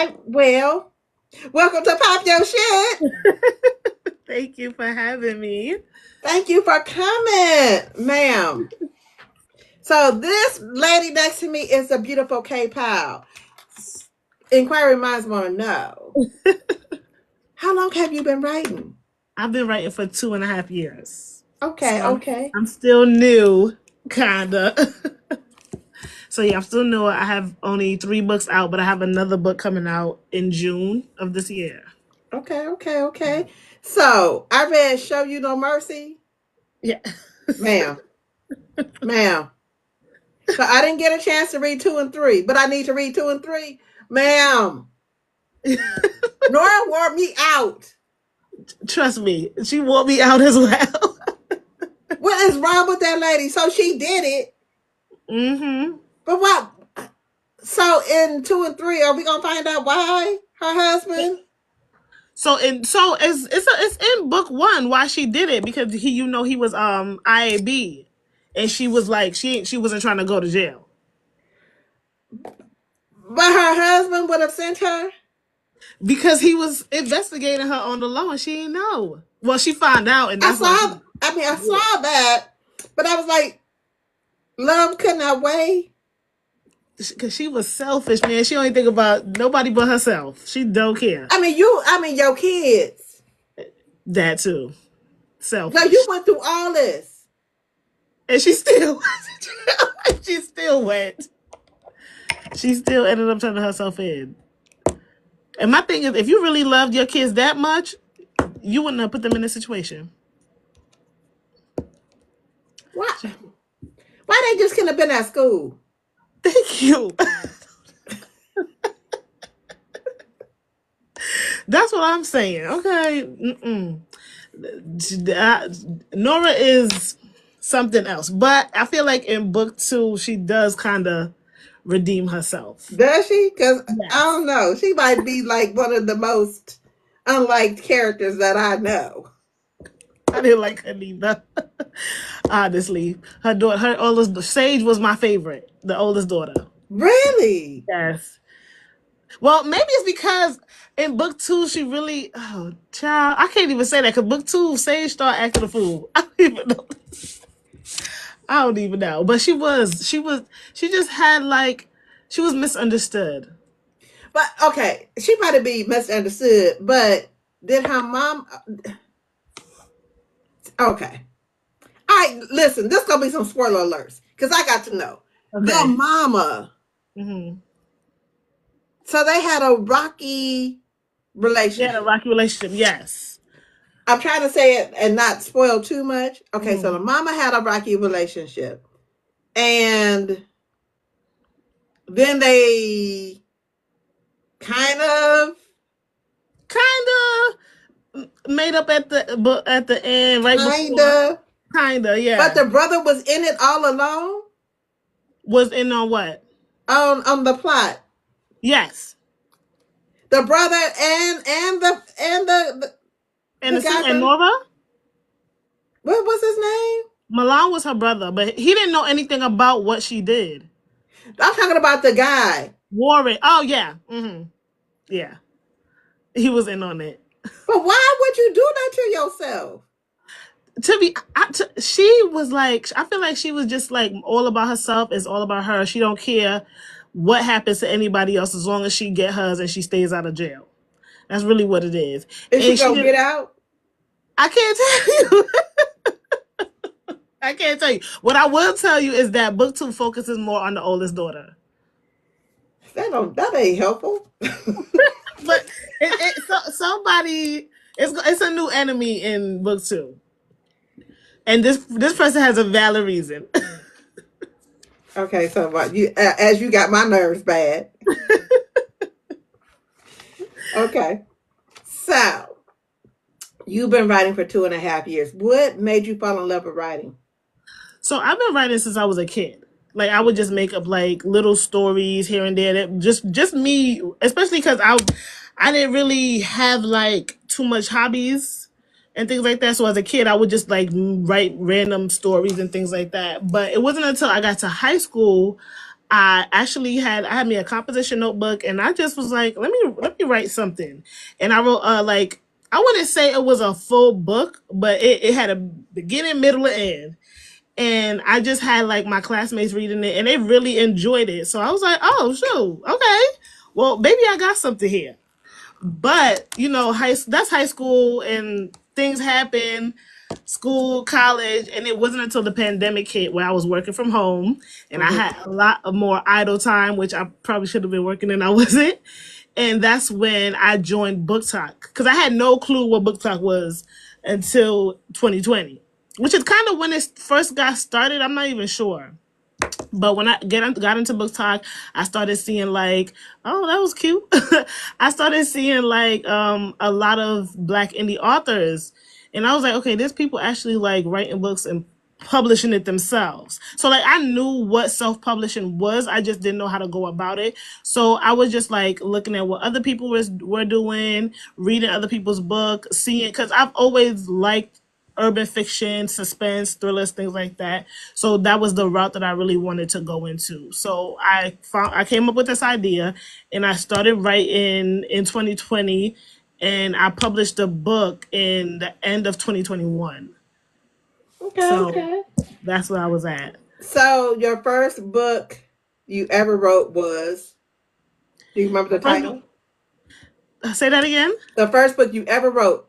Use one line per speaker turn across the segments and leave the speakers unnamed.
right. Well, welcome to Pop Your Shit.
Thank you for having me.
Thank you for coming, ma'am. So this lady next to me is a beautiful K Powell. Inquiry minds want to know, how long have you been writing?
I've been writing for 2.5 years.
Okay,
So I'm
okay.
I'm still new, kinda. So yeah, I'm still new. I have only 3 books out, but I have another book coming out in June of this year.
Okay. So I read Show You No Mercy,
Yeah.
ma'am, ma'am. So I didn't get a chance to read two and three, but I need to read two and three, ma'am. Nora wore me out.
Trust me, she wore me out as well.
What is wrong with that lady? So she did it,
Mm-hmm.
but what? So in two and three, are we gonna find out why her husband?
So it's in book one why she did it, because he was IAB, and she was like she wasn't trying to go to jail.
But her husband would have sent her.
Because he was investigating her on the low and she didn't know. Well, she found out, and
I
that's why
saw. I mean, I saw that, but I was like, love could not wait.
because she was selfish, man. She only think about nobody but herself. She don't care.
I mean, you. I mean, your kids.
That too,
So you
selfish,
went through all this.
and she still, she still went. She still ended up turning herself in. And my thing is, if you really loved your kids that much, you wouldn't have put them in this situation.
Why? Why they just couldn't have been at school?
Thank you. That's what I'm saying. Okay. Nora is something else, but I feel like in book two she does kind of redeem herself.
Does she? Because I
Yes,
don't know. She might be like one of the most unliked characters that I know.
I didn't like her neither. Honestly, her oldest Sage was my favorite. The oldest daughter.
Really?
Yes. Well, maybe it's because in book two she really child. I can't even say that because book two Sage started acting a fool. I don't even know. I don't even know. But she just had like, she was misunderstood.
But okay, she might have been misunderstood. But did her mom? Okay. All right. Listen, this gonna be some spoiler alerts because I got to know the
Okay.
mama.
Hmm.
So they had a rocky
They had a
relationship.
rocky relationship, yes.
I'm trying to say it and not spoil too much. Okay, so
Hmm.
the mama had a rocky relationship, and then they kind of,
Kinda made up at the end, right
kind
before.
of,
Kinda,
but
yeah.
the brother was in it all along
Was in on what?
on the plot.
Yes.
The brother and
And
the guy
and
from,
Nora?
what was his name?
Milan was her brother, but he didn't know anything about what she did.
I'm talking about the guy.
Warren. Oh yeah. Yeah. He was in on it.
But why would you do that to yourself?
She was like, I feel like she was just like all about herself. It's all about her. She don't care what happens to anybody else as long as she get hers and she stays out of jail. That's really what it is.
Is she
And she
gonna
did.
get out?
I can't tell you. I can't tell you. What I will tell you is that book two focuses more on the oldest daughter.
That ain't helpful.
But somebody, it's a new enemy in book two, and this person has a valid reason.
Okay, so what you as you got my nerves bad. Okay, so you've been writing for 2.5 years. What made you fall in love with writing?
So I've been writing since I was a kid. Like I would just make up like little stories here and there. That just me, especially because I didn't really have like too much hobbies and things like that. So as a kid, I would just like write random stories and things like that. But it wasn't until I got to high school I actually had me a composition notebook, and I just was like, let me write something, and I wrote like, I wouldn't say it was a full book, but it had a beginning, middle, and end. And I just had like my classmates reading it, and they really enjoyed it. So I was like, oh shoot, okay, well maybe I got something here. But you know, that's high school, and things happen, school, college, and it wasn't until the pandemic hit where I was working from home, and I
Mhm.
had a lot of more idle time, which I probably should have been working and I wasn't. And that's when I joined Book Talk, because I had no clue what Book Talk was until 2020, which is kind of when it first got started. I'm not even sure. But when I got into Book Talk, I started seeing like, oh, that was cute. I started seeing like a lot of Black indie authors, and I was like, okay, there's people actually like writing books and publishing it themselves. So like I knew what self-publishing was, I just didn't know how to go about it. So I was just like looking at what other people were doing, reading other people's book, seeing, because I've always liked urban fiction, suspense, thrillers, things like that. So that was the route that I really wanted to go into. So I came up with this idea, and I started writing in 2020, and I published a book in the end of 2021.
Okay,
So
okay.
that's where I was at.
So your first book you ever wrote was, do you remember
The
the
first book,
title?
say that again.
The first book you ever wrote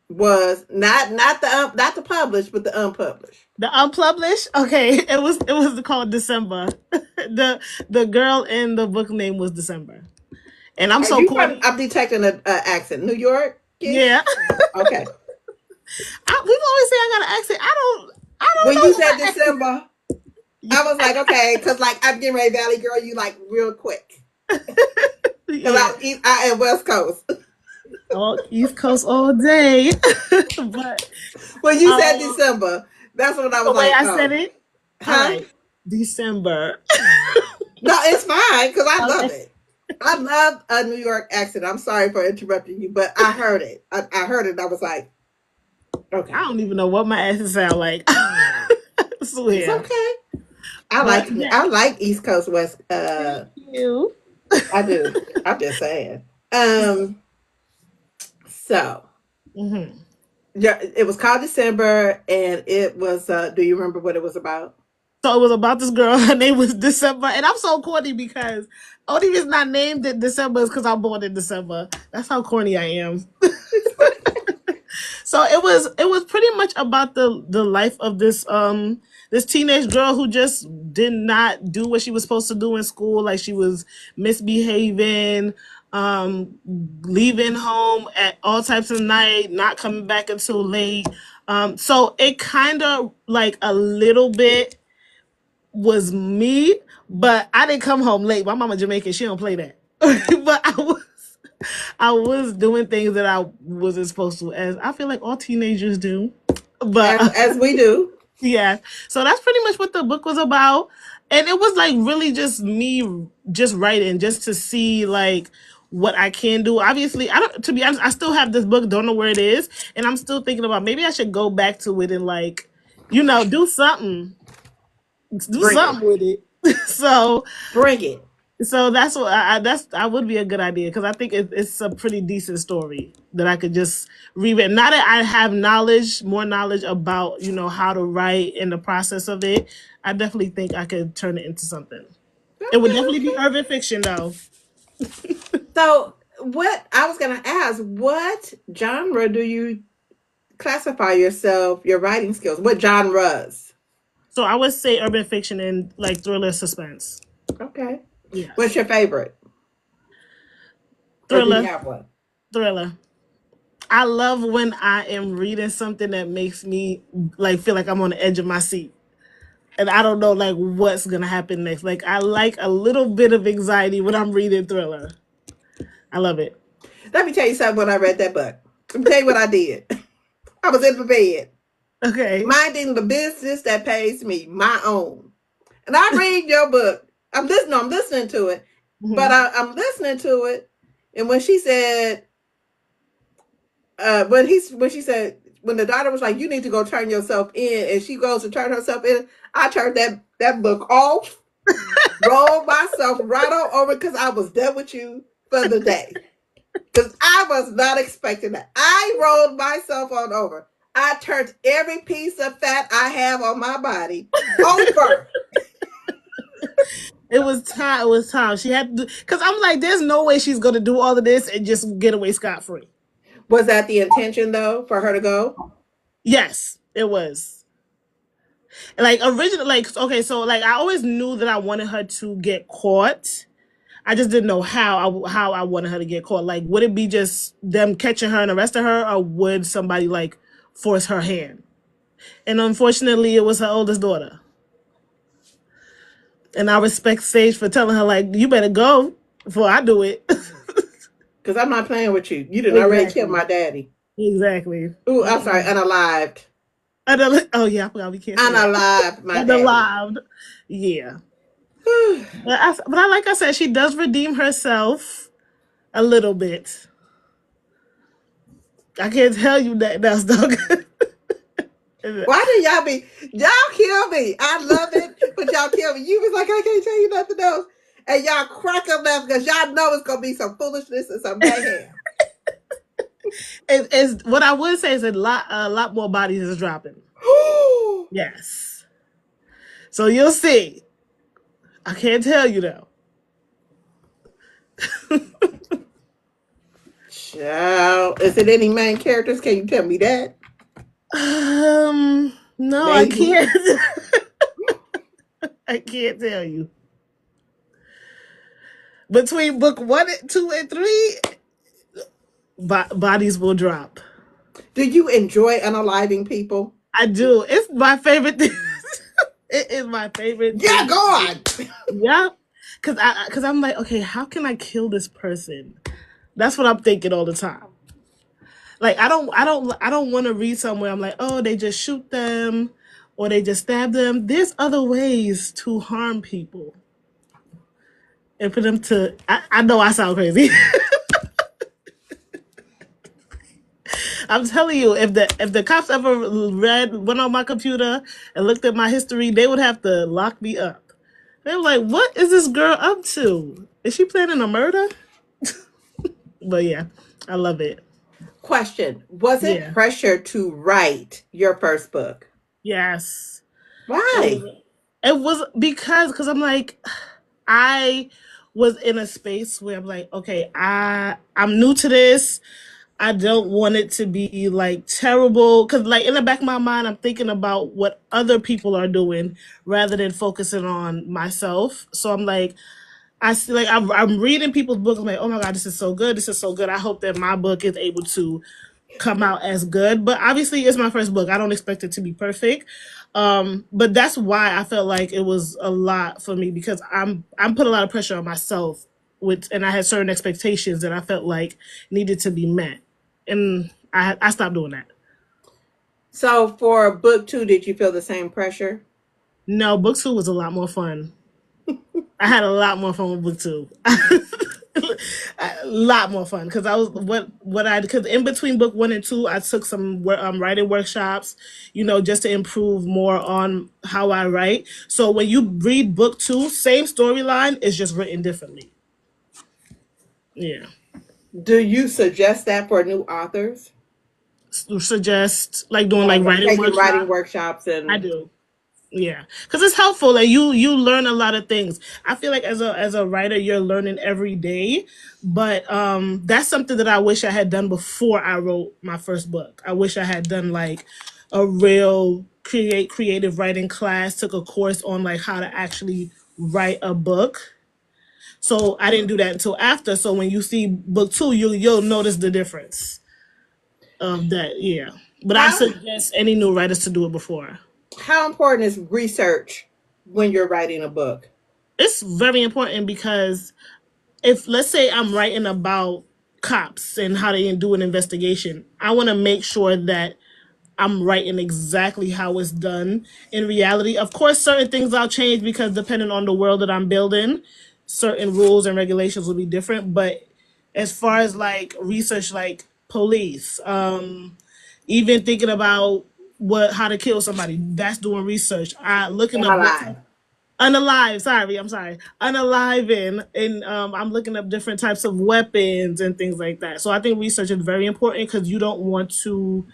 was not the published, but the unpublished.
The unpublished. Okay, it was called December. The girl in the book name was December, and I'm
Are
so
you from?
corny.
I'm detecting an accent. New Yorkish.
Yeah,
Okay.
people always say I got an accent. I don't
When
know
you
what
said
my accent.
December, I was like, okay, because like I'm getting ready Valley girl, you like real quick. Because
Yeah,
I am West Coast.
all East Coast all day. But
When you said
um,
December, that's when I was
the way
like,
I said
oh,
it. All
huh?
right, December.
No, it's fine because I love
Okay.
it. I love a New York accent. I'm sorry for interrupting you, but I heard it. I heard it. And I was like,
I
okay,
don't even know what my accent sound like. I
it's
swear.
okay. I
But
like
yeah,
I like East Coast West.
thank you.
I do. I'm just saying. Um. So
Hmm.
yeah, it was called December, and it was. Do you remember what it was about?
So it was about this girl. Her name was December, and I'm so corny because only reason I named it December is because I'm born in December. That's how corny I am. So it was pretty much about the life of this teenage girl who just did not do what she was supposed to do in school. Like she was misbehaving, um leaving home at all types of night, not coming back until late. So it kind of like a little bit was me, but I didn't come home late. My mama Jamaican, she don't play that. But I was doing things that I wasn't supposed to, as I feel like all teenagers do. But
As we do.
yeah, so that's pretty much what the book was about, and it was like really just me just writing, just to see like what I can do. Obviously, I don't. To be honest, I still have this book, don't know where it is, and I'm still thinking about maybe I should go back to it and like, do
Bring it.
something with it. so
Bring it.
So that's what I would be a good idea, because I think it's a pretty decent story that I could just read it. Now that I have more knowledge about how to write and the process of it, I definitely think I could turn it into something. It would
Okay.
definitely be
Okay.
urban fiction though.
So, what I was going to ask, what genre do you classify yourself, your writing skills? What genres?
So I would say urban fiction and like thriller suspense.
Okay. What's
Yes,
your favorite? Or do you
thriller,
have one?
thriller. I love when I am reading something that makes me like feel like I'm on the edge of my seat, and I don't know like what's gonna happen next. Like I like a little bit of anxiety when I'm reading thriller. I love it.
Let me tell you something when I read that book. Let me tell you what I did. I was in the bed,
Okay.
minding the business that pays me, my own. And I read your book. I'm listening to it. But
Hmm.
I'm listening to it. And when she said, when she said, when the daughter was like, you need to go turn yourself in, and she goes to turn herself in, I turned that book off, rolled myself right on over because I was done with you for the day. Because I was not expecting that. I rolled myself on over. I turned every piece of fat I have on my body over.
It was time. It was time. She had to because I'm like, there's no way she's gonna do all of this and just get away scot free.
Was that the intention, though, for her to go?
Yes, it was. Like originally, like okay, so like I always knew that I wanted her to get caught. I just didn't know how I wanted her to get caught. Like, would it be just them catching her and arresting her, or would somebody like force her hand? And unfortunately, it was her oldest daughter. And I respect Sage for telling her like, you better go before I do it.
Because I'm not playing with you. You didn't already kill
Exactly.
my daddy.
Exactly.
Ooh, I'm sorry,
Mm-mm.
unalived.
Oh yeah, I forgot we can't say that.
Unalived my daddy.
Unalived. Yeah. But like I said, she does redeem herself a little bit. I can't tell you that that's dog.
Why do y'all kill me? I love it, but y'all kill me. You was like, I can't tell you nothing else. And y'all crack up now because y'all know it's gonna be some foolishness and some mayhem.
It's what I would say is a lot more bodies is dropping. Yes. So you'll see. I can't tell you though.
Child, is it any main characters? Can you tell me that?
No, I
Maybe.
can't. I can't tell you. Between book one, two, and three, bodies will drop.
Do you enjoy unaliving people?
I do. It's my favorite thing. It is my favorite
Yeah,
thing
go
to do.
on.
Yeah, because I'm like, okay, how can I kill this person? That's what I'm thinking all the time. Like I don't want to read somewhere. I'm like, oh, they just shoot them, or they just stab them. There's other ways to harm people, and for them to. I know I sound crazy. I'm telling you, if the cops ever went on my computer and looked at my history, they would have to lock me up. They were like, "What is this girl up to? Is she planning a murder?" But yeah, I love it.
Question: was it
Yeah.
pressure to write your first book?
Yes. It was.
Why?
It was because I'm like, I was in a space where I'm like, okay, I'm new to this. I don't want it to be like terrible because like in the back of my mind, I'm thinking about what other people are doing rather than focusing on myself. So I'm like, I see like I'm reading people's books. I'm like, oh my god, this is so good. This is so good. I hope that my book is able to come out as good. But obviously, it's my first book. I don't expect it to be perfect. But that's why I felt like it was a lot for me because I'm put a lot of pressure on myself with, and I had certain expectations that I felt like needed to be met, and I stopped doing that.
So for book two, did you feel the same pressure?
No, book two was a lot more fun. I had a lot more fun with book two. A lot more fun because I was what I because in between book one and two I took some writing workshops, just to improve more on how I write. So when you read book two, same storyline is just written differently. Yeah,
Do you suggest that for new authors?
suggest like doing like
Like
writing
taking writing
workshop.
workshops
I
and
do. Yeah, because it's helpful and you learn a lot of things. I feel like as a writer, you're learning every day. But that's something that I wish I had done before I wrote my first book. I wish I had done like a real creative writing class, took a course on like how to actually write a book. So I didn't do that until after. So when you see book two, you'll notice the difference of that. Yeah, but I
how
suggest any new writers to do it before.
how important is research when you're writing a book?
It's very important because if let's say I'm writing about cops and how they do an investigation, I want to make sure that I'm writing exactly how it's done in reality. Of course, certain things I'll change because depending on the world that I'm building, certain rules and regulations will be different. But as far as like research, like police, even thinking about how to kill somebody, that's doing research. Looking
Am
up
I
what type
lying?
Unalive, sorry, I'm sorry. Unalive and I'm looking up different types of weapons and things like that. So I think research is very important because you don't want to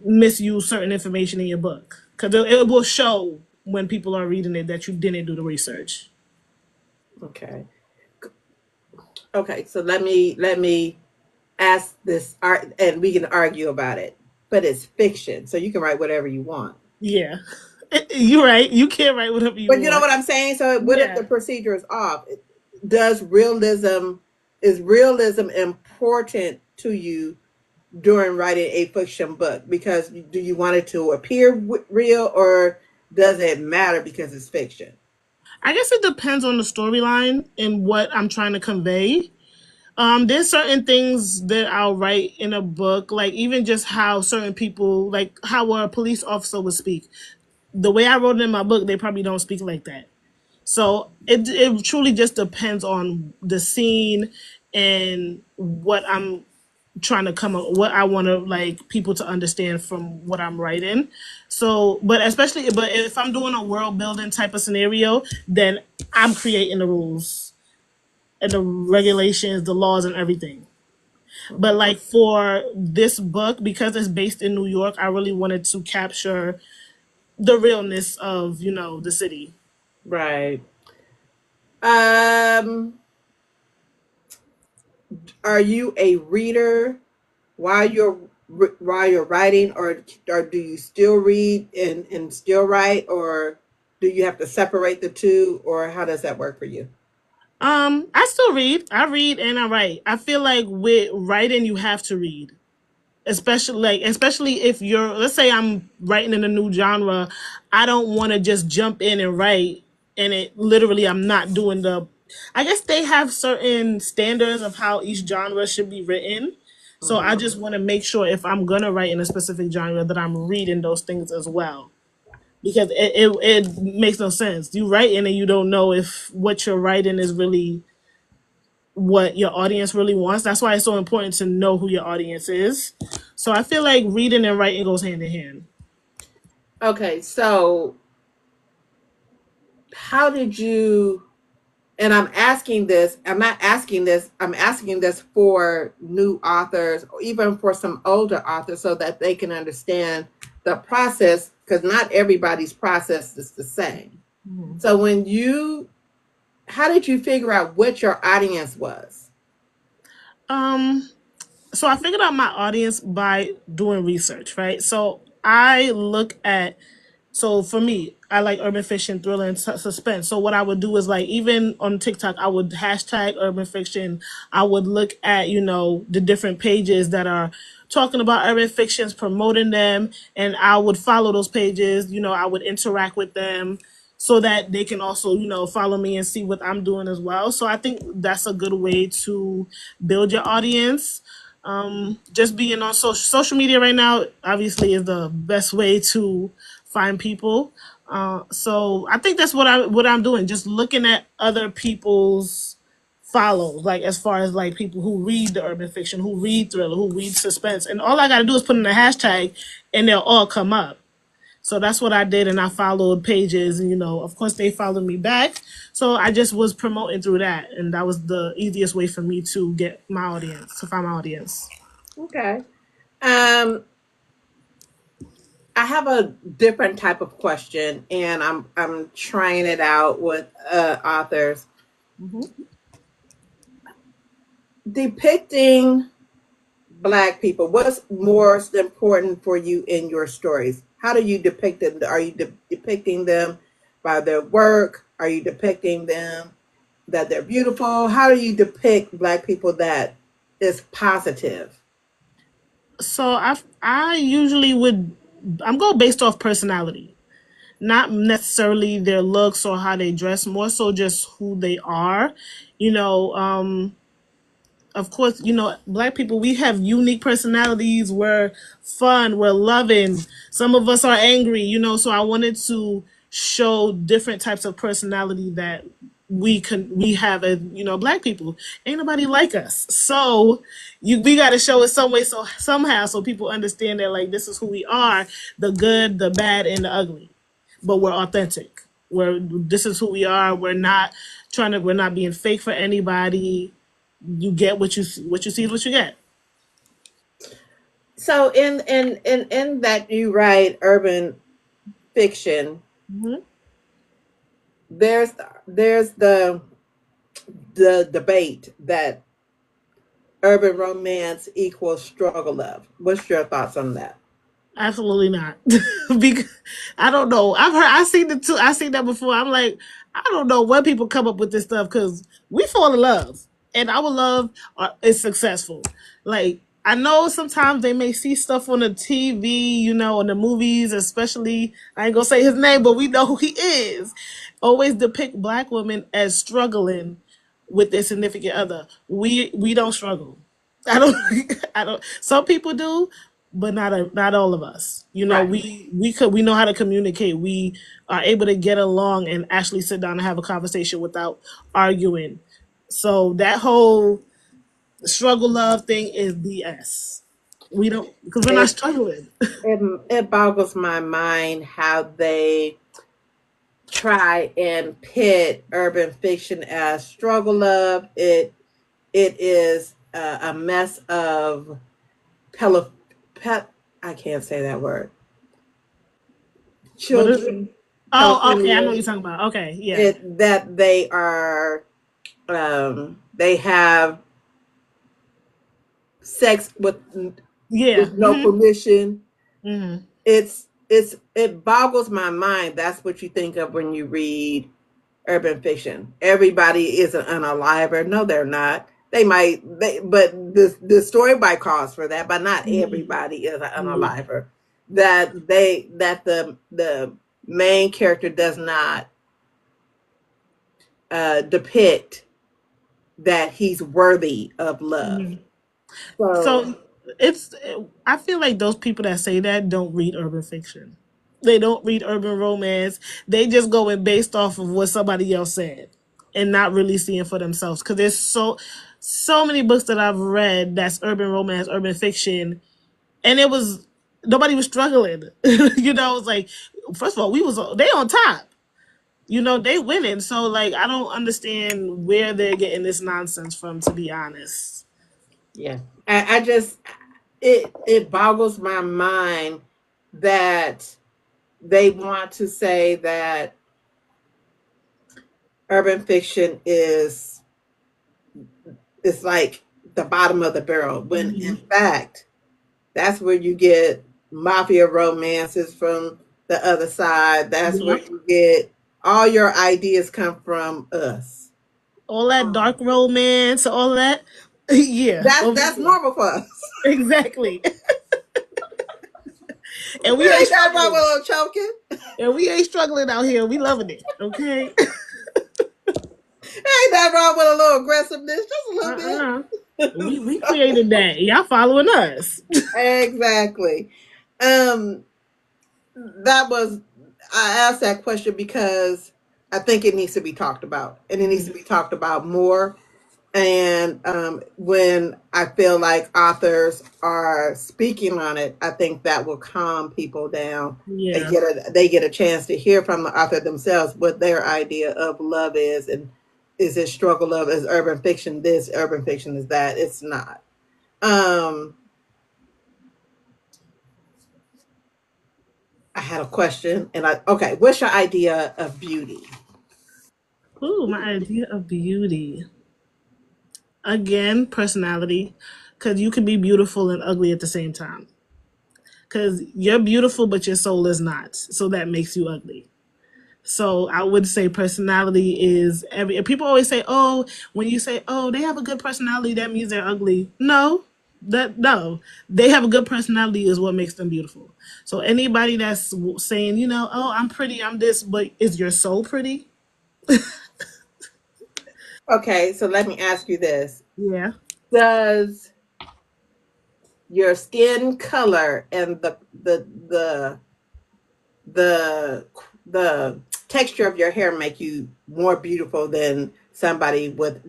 misuse certain information in your book. Because it will show when people are reading it that you didn't do the research.
Okay. Okay. So let me ask this art, and we can argue about it. But it's fiction, so you can write whatever you want.
Yeah. You're right. You can write whatever you
But you know
want.
what I'm saying? So what if the
Yeah.
procedure is off? Does realism is realism important to you during writing a fiction book? Because do you want it to appear real, or does it matter because it's fiction?
I guess it depends on the storyline and what I'm trying to convey. There's certain things that I'll write in a book, like even just how certain people, like how a police officer would speak. The way I wrote it in my book, they probably don't speak like that. So it truly just depends on the scene and what I'm trying to come up, what I want to like people to understand from what I'm writing. So, but if I'm doing a world building type of scenario, then I'm creating the rules and the regulations, the laws, and everything. But like for this book, because it's based in New York, I really wanted to capture the realness of the city.
Right. Um, are you a reader while you're writing, or do you still read and still write, or do you have to separate the two, or how does that work for you?
I still read. I read and I write. I feel like with writing, you have to read, especially if you're, let's say I'm writing in a new genre. I don't want to just jump in and write, and it literally I'm not doing the. I guess they have certain standards of how each genre should be written. So I
Hmm.
just want to make sure if I'm gonna write in a specific genre that I'm reading those things as well, because it makes no sense. You write in and you don't know if what you're writing is really what your audience really wants. That's why it's so important to know who your audience is. So I feel like reading and writing goes hand in hand.
Okay, so how did you? And I'm asking this. I'm not asking this. I'm asking this for new authors, or even for some older authors, so that they can understand the process. Because not everybody's process is the same. So how did you figure out what your audience was?
Um, so I figured out my audience by doing research, right? So I look at So for me, I like urban fiction, thriller, and suspense. So what I would do is like even on TikTok, I would hashtag urban fiction. I would look at the different pages that are talking about urban fictions, promoting them, and I would follow those pages. I would interact with them so that they can also follow me and see what I'm doing as well. So I think that's a good way to build your audience. Just being on social media right now obviously is the best way to find people. So I think that's what I'm doing. Just looking at other people's follows, like as far as like people who read the urban fiction, who read thriller, who read suspense, and all I got to do is put in a hashtag, and they'll all come up. So that's what I did, and I followed pages, and of course they followed me back. So I just was promoting through that, and that was the easiest way for me to get my audience, to find my audience.
Okay. Um, I have a different type of question, and I'm trying it out with authors.
Mm-hmm.
Depicting Black people, what's most important for you in your stories? How do you depict them? Are you depicting them by their work? Are you depicting them that they're beautiful? How do you depict Black people that is positive?
So I usually would I'm going based off personality, not necessarily their looks or how they dress, more so just who they are. You know, of course, Black people, we have unique personalities. We're fun, we're loving. Some of us are angry, so I wanted to show different types of personality that we have as Black people. Ain't nobody like us, so we got to show it some way, so somehow, so people understand that like this is who we are, the good, the bad, and the ugly, but we're authentic. Where this is who we are. We're not being fake for anybody. You get what you see is what you get.
So in that you write urban fiction,
Hmm.
there's the debate that urban romance equals struggle love. What's your thoughts on that?
Absolutely not. Because I don't know. I seen it too. I seen that before. I'm like, I don't know when people come up with this stuff because we fall in love and our love is successful. Like I know sometimes they may see stuff on the TV, on the movies, especially. I ain't gonna say his name, but we know who he is. Always depict black women as struggling with their significant other. We don't struggle. I don't. I don't. Some people do, but not all of us.
Right.
We know how to communicate. We are able to get along and actually sit down and have a conversation without arguing. So that whole struggle love thing is BS. We don't because we're not
It,
struggling.
it boggles my mind how they try and pit urban fiction as struggle love. It is a mess of pele, pet. I can't say that word.
What is it?
Children,
Oh, okay. I know what
pedophilia.
you're talking about. Okay, yeah,
It that they are they have sex
yeah.
with no permission.
Hmm.
It boggles my mind. That's what you think of when you read urban fiction. Everybody is an unaliver. No, they're not. But the story by calls for that, but not
Hmm.
everybody is an
Yeah.
unaliver. That the main character does not depict that he's worthy of love.
Hmm.
So
So it's I feel like those people that say that don't read urban fiction. They don't read urban romance. They just going based off of what somebody else said and not really seeing for themselves. Because there's so many books that I've read that's urban romance, urban fiction, and it was nobody was struggling. It's like first of all, we was they on top. They winning. So like I don't understand where they're getting this nonsense from, to be honest.
yeah, I just it boggles my mind that they want to say that urban fiction is like the bottom of the barrel when in
Mhm.
fact that's where you get mafia romances from the other side. That's where
Yep.
you get all your ideas come from us.
All that dark romance, all that. Yeah, over
That's
here.
normal for us.
Exactly. And we ain't
Ain't that wrong with
struggling.
a little choking?
And we ain't struggling out here. We loving it. Okay.
Ain't that wrong with a little aggressiveness? Just a little
Uh-uh.
bit.
We created that. Y'all following us.
Exactly. Um, that was I asked that question because I think it needs to be talked about, and it needs to be talked about more. And when I feel like authors are speaking on it, I think that will calm people down.
Yeah.
They get a chance to hear from the author themselves what their idea of love is, and is it struggle love? Is urban fiction this? Urban fiction is that? It's not. Um, I had a question, and okay. What's your idea of beauty?
Ooh, my idea of beauty. Again, personality. Because you can be beautiful and ugly at the same time. Because you're beautiful, but your soul is not. So that makes you ugly. So I would say personality is every. People always say, "Oh, when you say, oh, they have a good personality, that means they're ugly." No, no, they have a good personality is what makes them beautiful. So anybody that's saying, oh, I'm pretty, I'm this, but is your soul pretty?
Okay, so let me ask you this:
Yeah,
does your skin color and the the texture of your hair make you more beautiful than somebody with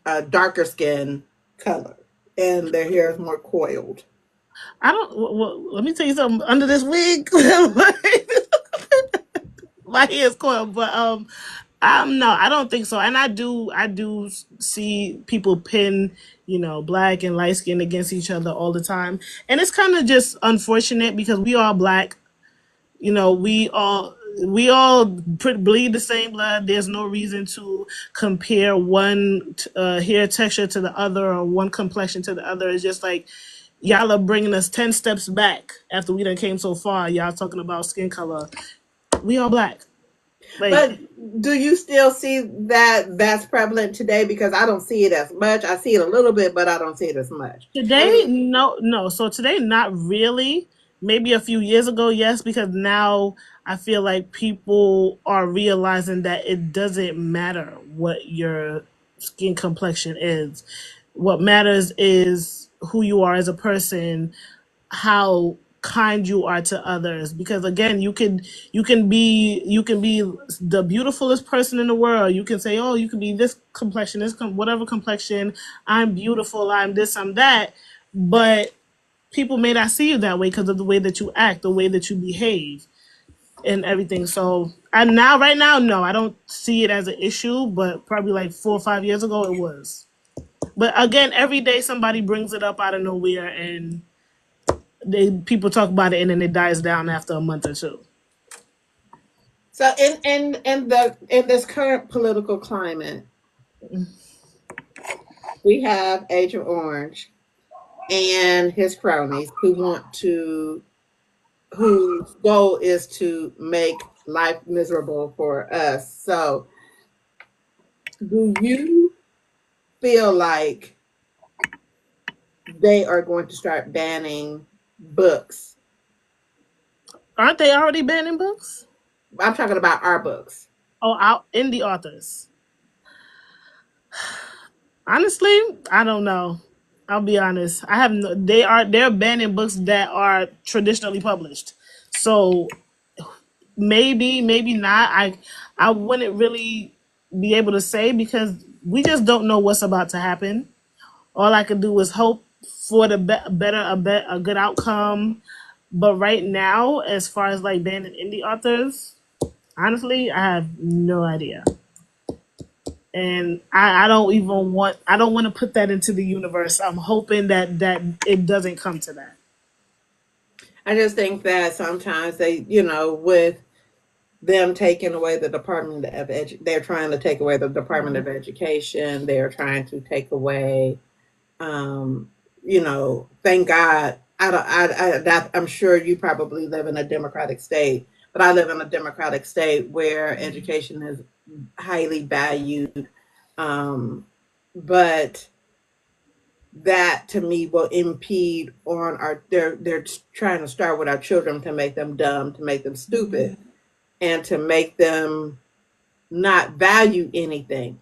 a darker skin color and their hair is more coiled?
I don't. Well, let me tell you something. Under this wig, My hair's coiled, but no, I don't think so. And I do see people pin, black and light skin against each other all the time, and it's kind of just unfortunate because we all black. We all bleed the same blood. There's no reason to compare one hair texture to the other or one complexion to the other. It's just like y'all are bringing us 10 steps back after we done came so far. Y'all talking about skin color. We all black. Like,
But do you still see that that's prevalent today? Because I don't see it as much. I see it a little bit, but I don't see it as much. I
today,
mean,
no, no. So today, not really. Maybe a few years ago, yes, because now I feel like people are realizing that it doesn't matter what your skin complexion is. What matters is who you are as a person, how kind you are to others, because again, you can be the beautifulest person in the world. You can say, oh, you can be this complexion, whatever complexion. I'm beautiful, I'm this, I'm that. But people may not see you that way because of the way that you act, the way that you behave, and everything. So right now, no, I don't see it as an issue, but probably like 4 or 5 years ago it was. But again, every day somebody brings it up out of nowhere, and people talk about it, and then it dies down after a month or two.
so in this current political climate, we have Agent Orange and his cronies whose goal is to make life miserable for us. So, do you feel like they are going to start banning books?
Aren't they already banning books?
I'm talking about our books.
Oh, out indie authors. Honestly, I don't know. I'll be honest. I have no, they're banning books that are traditionally published. So maybe not. I wouldn't really be able to say because we just don't know what's about to happen. All I can do is hope for the a good outcome. But right now, as far as like banning indie authors, honestly, I have no idea. And I don't want to put that into the universe. I'm hoping that it doesn't come to that.
I just think that sometimes with them taking away the Department of they're trying to take away the Department of Education. They're trying to take away, thank God. I'm sure you probably live in a Democratic state, but I live in a Democratic state where education is highly valued. But that to me will impede on they're trying to start with our children to make them dumb, to make them stupid, and to make them not value anything.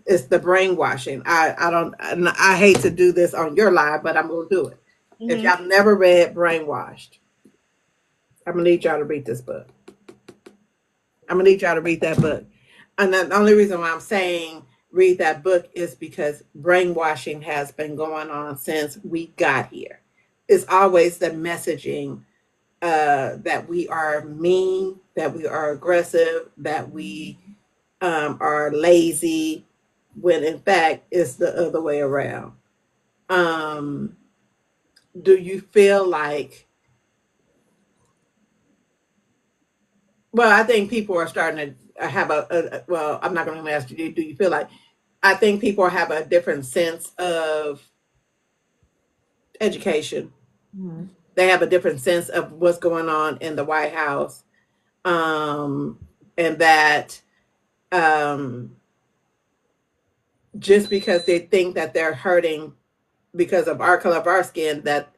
It's the brainwashing. I hate to do this on your live, but I'm gonna do it. If
Mm-hmm.
y'all never read Brainwashed, I'm gonna need y'all to read this book. I'm gonna need y'all to read that book. And the only reason why I'm saying read that book is because brainwashing has been going on since we got here. It's always the messaging that we are mean, that we are aggressive, that we are lazy, when in fact it's the other way around. Um, do you feel like, well, I think people are starting to have well, I'm not going to ask you, do you feel like, I think people have a different sense of education.
Mm-hmm.
They have a different sense of what's going on in the White House. And that um, just because they think that they're hurting because of our color of our skin, that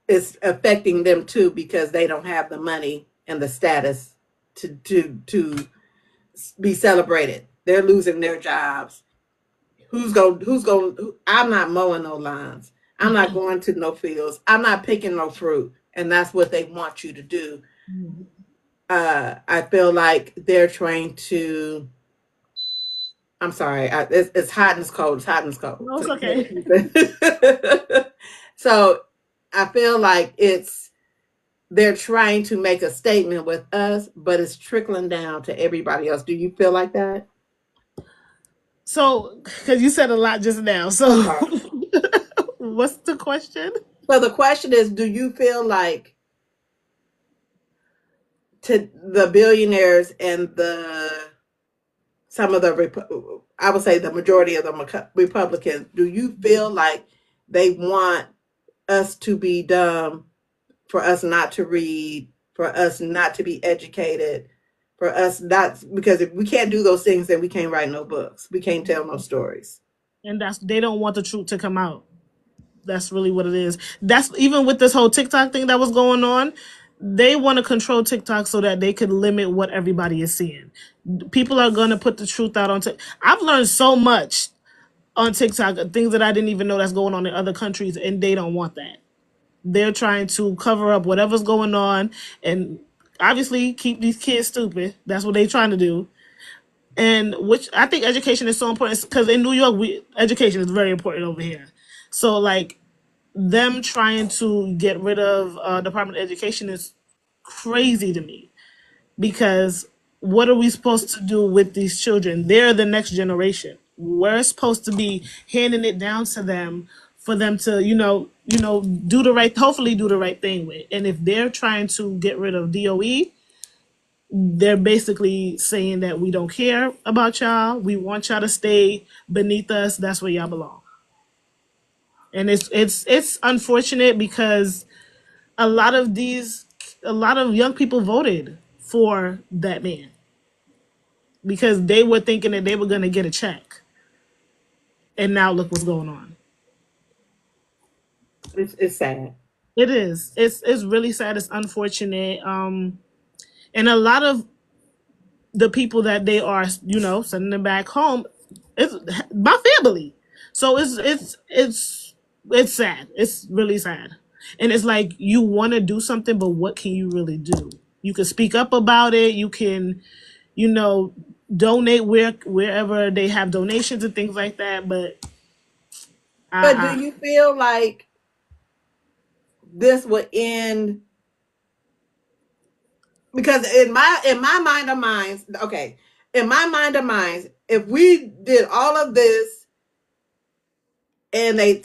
it's affecting them too because they don't have the money and the status to be celebrated. They're losing their jobs. Who's going I'm not mowing no lawns. I'm not going to no fields. I'm not picking no fruit. And that's what they want you to do. I feel like they're trying to, I'm sorry, it's hot and it's cold. It's hot and it's cold.
No,
So
it's
you can't
okay.
keep it. So I feel like it's they're trying to make a statement with us, but it's trickling down to everybody else. Do you feel like that?
So, because you said a lot just now.
I'm
So,
sorry.
what's the question?
So the question is, do you feel like to the billionaires and the some of the I would say the majority of the Republicans, do you feel like they want us to be dumb, for us not to read, for us not to be educated, for us not, because if we can't do those things, then we can't write no books, we can't tell no stories.
And that's they don't want the truth to come out. That's really what it is. That's even with this whole TikTok thing that was going on. They want to control TikTok so that they could limit what everybody is seeing. People are going to put the truth out on TikTok. I've learned so much on TikTok, things that I didn't even know that's going on in other countries, and they don't want that. They're trying to cover up whatever's going on and obviously keep these kids stupid. That's what they're trying to do. And which I think education is so important because in New York, education is very important over here. So like them trying to get rid of Department of Education is crazy to me because what are we supposed to do with these children? They're the next generation. We're supposed to be handing it down to them for them to, do the right, hopefully do the right thing with. And if they're trying to get rid of DOE, they're basically saying that we don't care about y'all. We want y'all to stay beneath us. That's where y'all belong. And it's unfortunate because a lot of these a lot of young people voted for that man because they were thinking that they were going to get a check, and now look what's going on.
It's sad.
It is. It's really sad. It's unfortunate. And a lot of the people that they are, sending them back home, it's my family. So it's sad. It's really sad. And it's like you want to do something, but what can you really do? You can speak up about it. You can, you know, donate wherever they have donations and things like that. But
But do
I
you feel like this would end, because in my mind of minds, okay, in my mind of minds, if we did all of this and they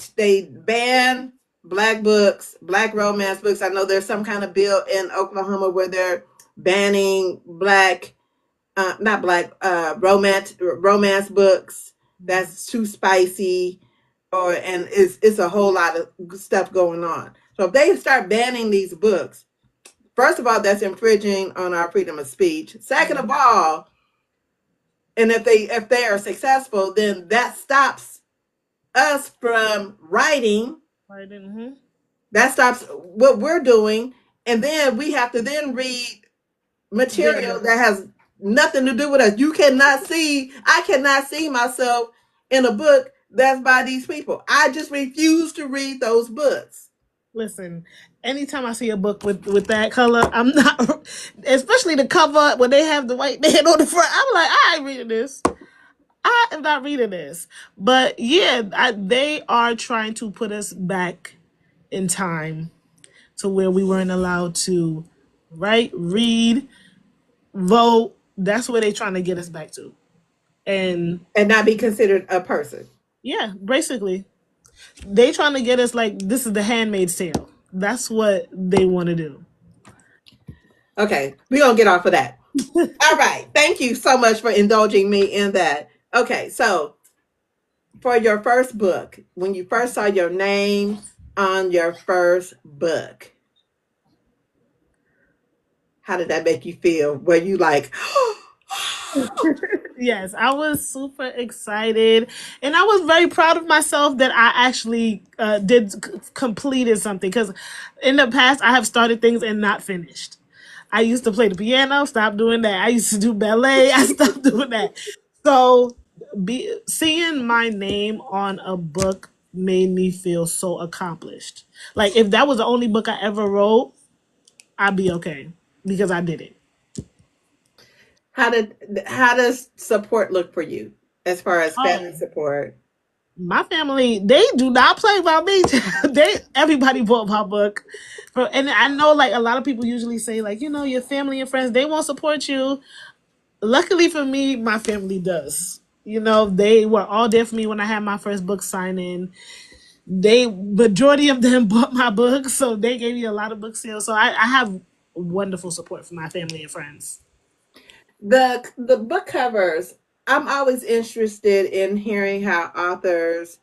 ban black books, black romance books. I know there's some kind of bill in Oklahoma where they're banning black, not black, romance books. That's too spicy, or and it's a whole lot of stuff going on. So if they start banning these books, first of all, that's infringing on our freedom of speech. Second of all, and if they are successful, then that stops us from writing.
mm-hmm.
That stops what we're doing, and then we have to then read material that has nothing to do with us. I cannot see myself in a book that's by these people. I just refuse to read those books.
Listen, anytime I see a book with that color, I'm not, especially the cover when they have the white man on the front. I'm like, I ain't reading this. I am not reading this. But yeah, they are trying to put us back in time to where we weren't allowed to write, read, vote. That's where they're trying to get us back to. And
And not be considered a person.
yeah, basically, they trying to get us like this is the Handmaid's Tale. That's what they want to do.
Okay, we're gonna get off of that. All right. Thank you so much for indulging me in that. Okay, so for your first book, when you first saw your name on your first book, how did that make you feel? Were you like,
Yes, I was super excited, and I was very proud of myself that I actually completed something. Because in the past, I have started things and not finished. I used to play the piano, stopped doing that. I used to do ballet, I stopped doing that. So, seeing my name on a book made me feel so accomplished. Like if that was the only book I ever wrote, I'd be okay because I did it.
how does support look for you as far as family
Oh,
support?
My family, they do not play about me. Everybody bought my book. And I know like a lot of people usually say like, your family and friends, they won't support you. Luckily for me, my family does. They were all there for me when I had my first book signing. Majority of them bought my book, so they gave me a lot of book sales. So I have wonderful support from my family and friends.
The book covers. I'm always interested in hearing how authors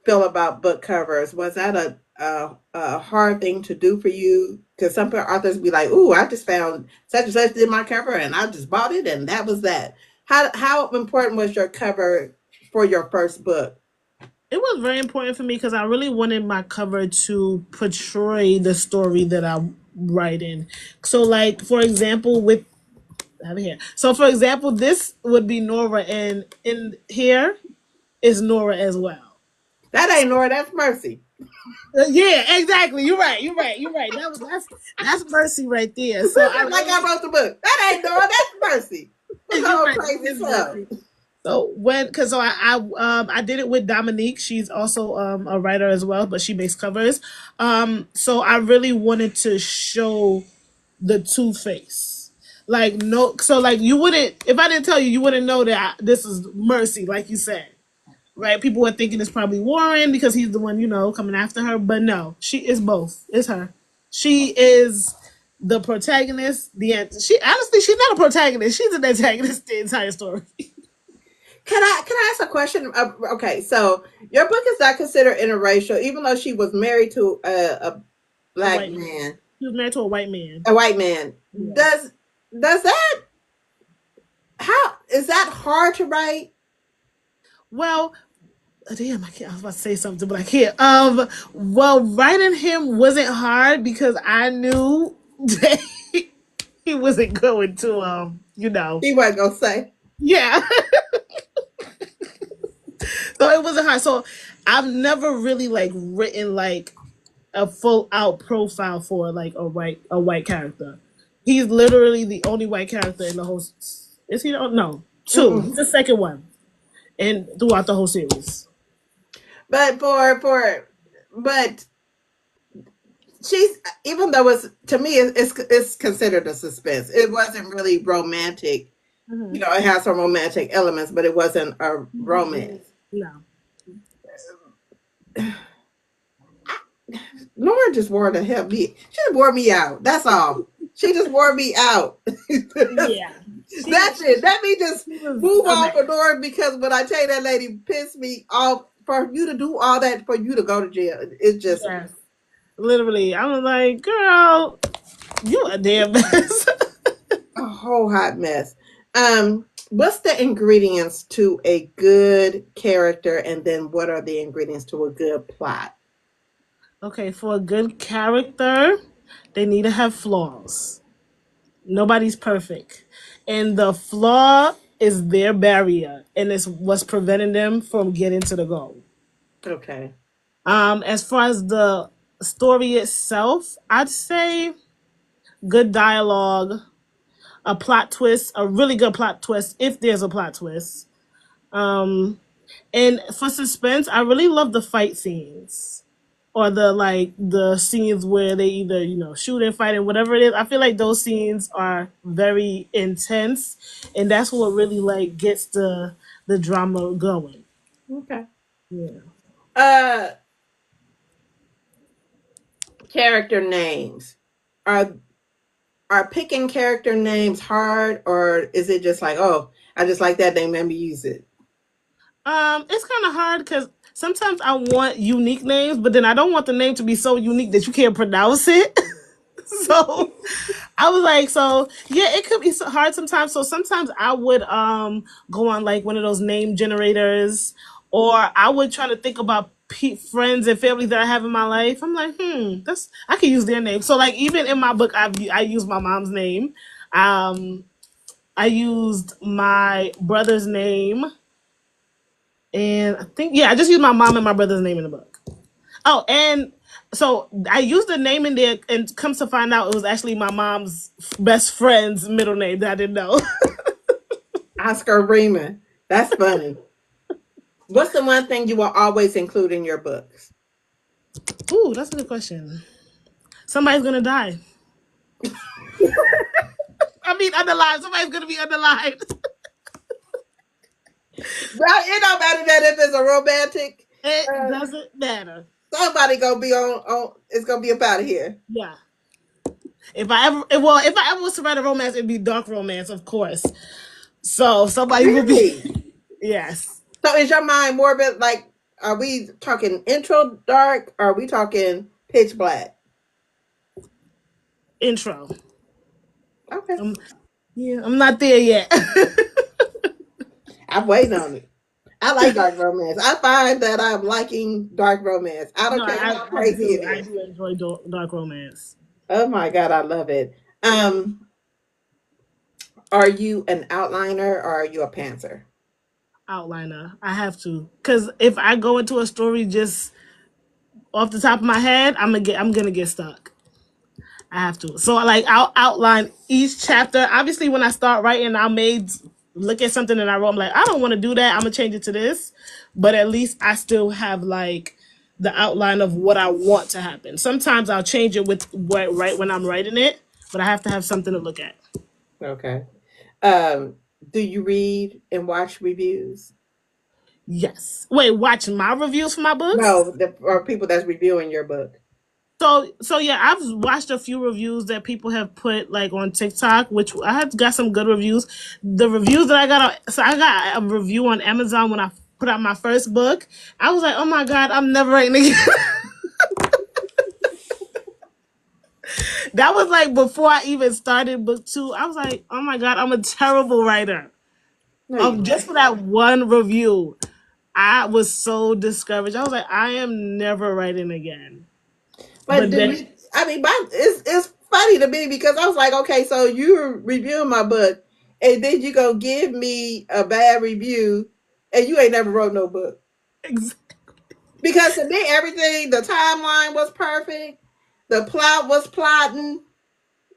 feel about book covers. Was that a hard thing to do for you? Because some authors be like, "Ooh, I just found such and such did my cover, and I just bought it, and that was that." How important was your cover for your first book?
It was very important for me because I really wanted my cover to portray the story that I'm writing. So, like for example, with have here. So, for example, this would be Nora, and in here is Nora as well.
That ain't Nora. That's Mercy.
Yeah, exactly. You're right. You're right. You're right. That's Mercy right there. So I
Like I
really,
wrote the book. That ain't Nora. That's Mercy.
you're
Oh,
right.
crazy
It's
stuff.
Mercy. So I did it with Dominique. She's also a writer as well, but she makes covers. So I really wanted to show the Two Face. Like no, so like you wouldn't if I didn't tell you, you wouldn't know that this is Mercy, like you said, right? People were thinking it's probably Warren because he's the one coming after her, but no, she is both. It's her. She is the protagonist. She honestly, she's not a protagonist. She's an antagonist the entire story.
Can I ask a question? Okay, so your book is not considered interracial, even though she was married to a
A
black
white man.
man,
He was married to a white man.
a white man.
Yeah.
Does that how is that hard to write?
Well, damn, I can't. I was about to say something, but I can't. Well, writing him wasn't hard because I knew that he wasn't going to,
He wasn't gonna say.
yeah. So it wasn't hard. So I've never really like written like a full out profile for like a white character. He's literally the only white character in the whole. Is he? No, two.
Mm-mm.
He's the second one, and throughout the whole series.
But but she's even though it's to me it's considered a suspense. It wasn't really romantic.
Mm-hmm.
It has some romantic elements, but it wasn't a
Mm-hmm.
romance.
No.
Lauren just wore to help me. She just wore me out. That's all. She just wore me out.
Yeah.
That's it. Let me just
She was
move
a
on
mess.
for Lauren because when I tell you that lady pissed me off for you to do all that for you to go to jail. It's just
Yes. Literally. I was like, girl, you a damn mess.
a whole hot mess. What's the ingredients to a good character, and then what are the ingredients to a good plot?
Okay, for a good character, they need to have flaws. Nobody's perfect. And the flaw is their barrier and it's what's preventing them from getting to the goal.
Okay.
As far as the story itself, I'd say good dialogue, a plot twist, a really good plot twist if there's a plot twist. Um, and for suspense, I really love the fight scenes or the scenes where they either shoot and fight and whatever it is. I feel like those scenes are very intense, and that's what really like gets the drama going.
Okay.
Yeah.
Uh, Character names. Are are picking character names hard, or is it just like, oh, I just like that name, let me use it?
It's kind of hard because sometimes I want unique names, but then I don't want the name to be so unique that you can't pronounce it. So I was like, so yeah, it could be hard sometimes. So sometimes I would go on like one of those name generators, or I would try to think about friends and family that I have in my life. I'm like, that's I can use their name. So like even in my book, I used my mom's name. Um, I used my brother's name, and I think I just used my mom and my brother's name in the book. Oh, and so I used the name in there, and comes to find out, it was actually my mom's best friend's middle name that I didn't know.
Oscar Freeman. That's funny. What's the one thing you will always include in your books?
Ooh, that's a good question. Somebody's gonna die. I mean, underlined. Somebody's gonna be underlined.
Well, it don't matter that if it's a romantic.
It
Uh,
doesn't matter.
Somebody gonna be on. It's gonna be up out of here.
Yeah. If I ever was to write a romance, it'd be dark romance, of course. So somebody will be.
Really?
Yes.
So is your mind more bit like? Are we talking intro dark? Or are we talking pitch black?
Intro.
Okay,
I'm, yeah, I'm not there yet.
I'm waiting on it. I like dark romance. I find that I'm liking dark romance. I
No,
don't care how
I
crazy
do.
it
I
is.
do enjoy dark romance.
Oh my god, I love it. Are you an outliner or are you a pantser?
Outliner. I have to, because if I go into a story just off the top of my head, I'm gonna get stuck. I have to. So like I'll outline each chapter. Obviously, when I start writing, I may look at something and I wrote. I'm like, I don't want to do that. I'm gonna change it to this. But at least I still have like the outline of what I want to happen. Sometimes I'll change it with what right when I'm writing it, but I have to have something to look at.
Okay. Um, do you read and watch reviews?
Yes. Wait, watch my reviews for my books.
No, the or people that's reviewing your book.
So yeah, I've watched a few reviews that people have put like on TikTok, which I have got some good reviews. The reviews that I got, so I got a review on Amazon when I put out my first book. I was like, oh my god, I'm never writing again. That was like before I even started book two. I was like, oh my god, I'm a terrible writer.
No, you
Just
weren't.
for that one review, I was so discouraged. I was like, I am never writing again.
But
But
do
then
you? I mean, it's funny to me because I was like, okay, so you're reviewing my book, and then you gonna give me a bad review, and you ain't never wrote no book. Because to me, everything, the timeline was perfect, the plot was plotting.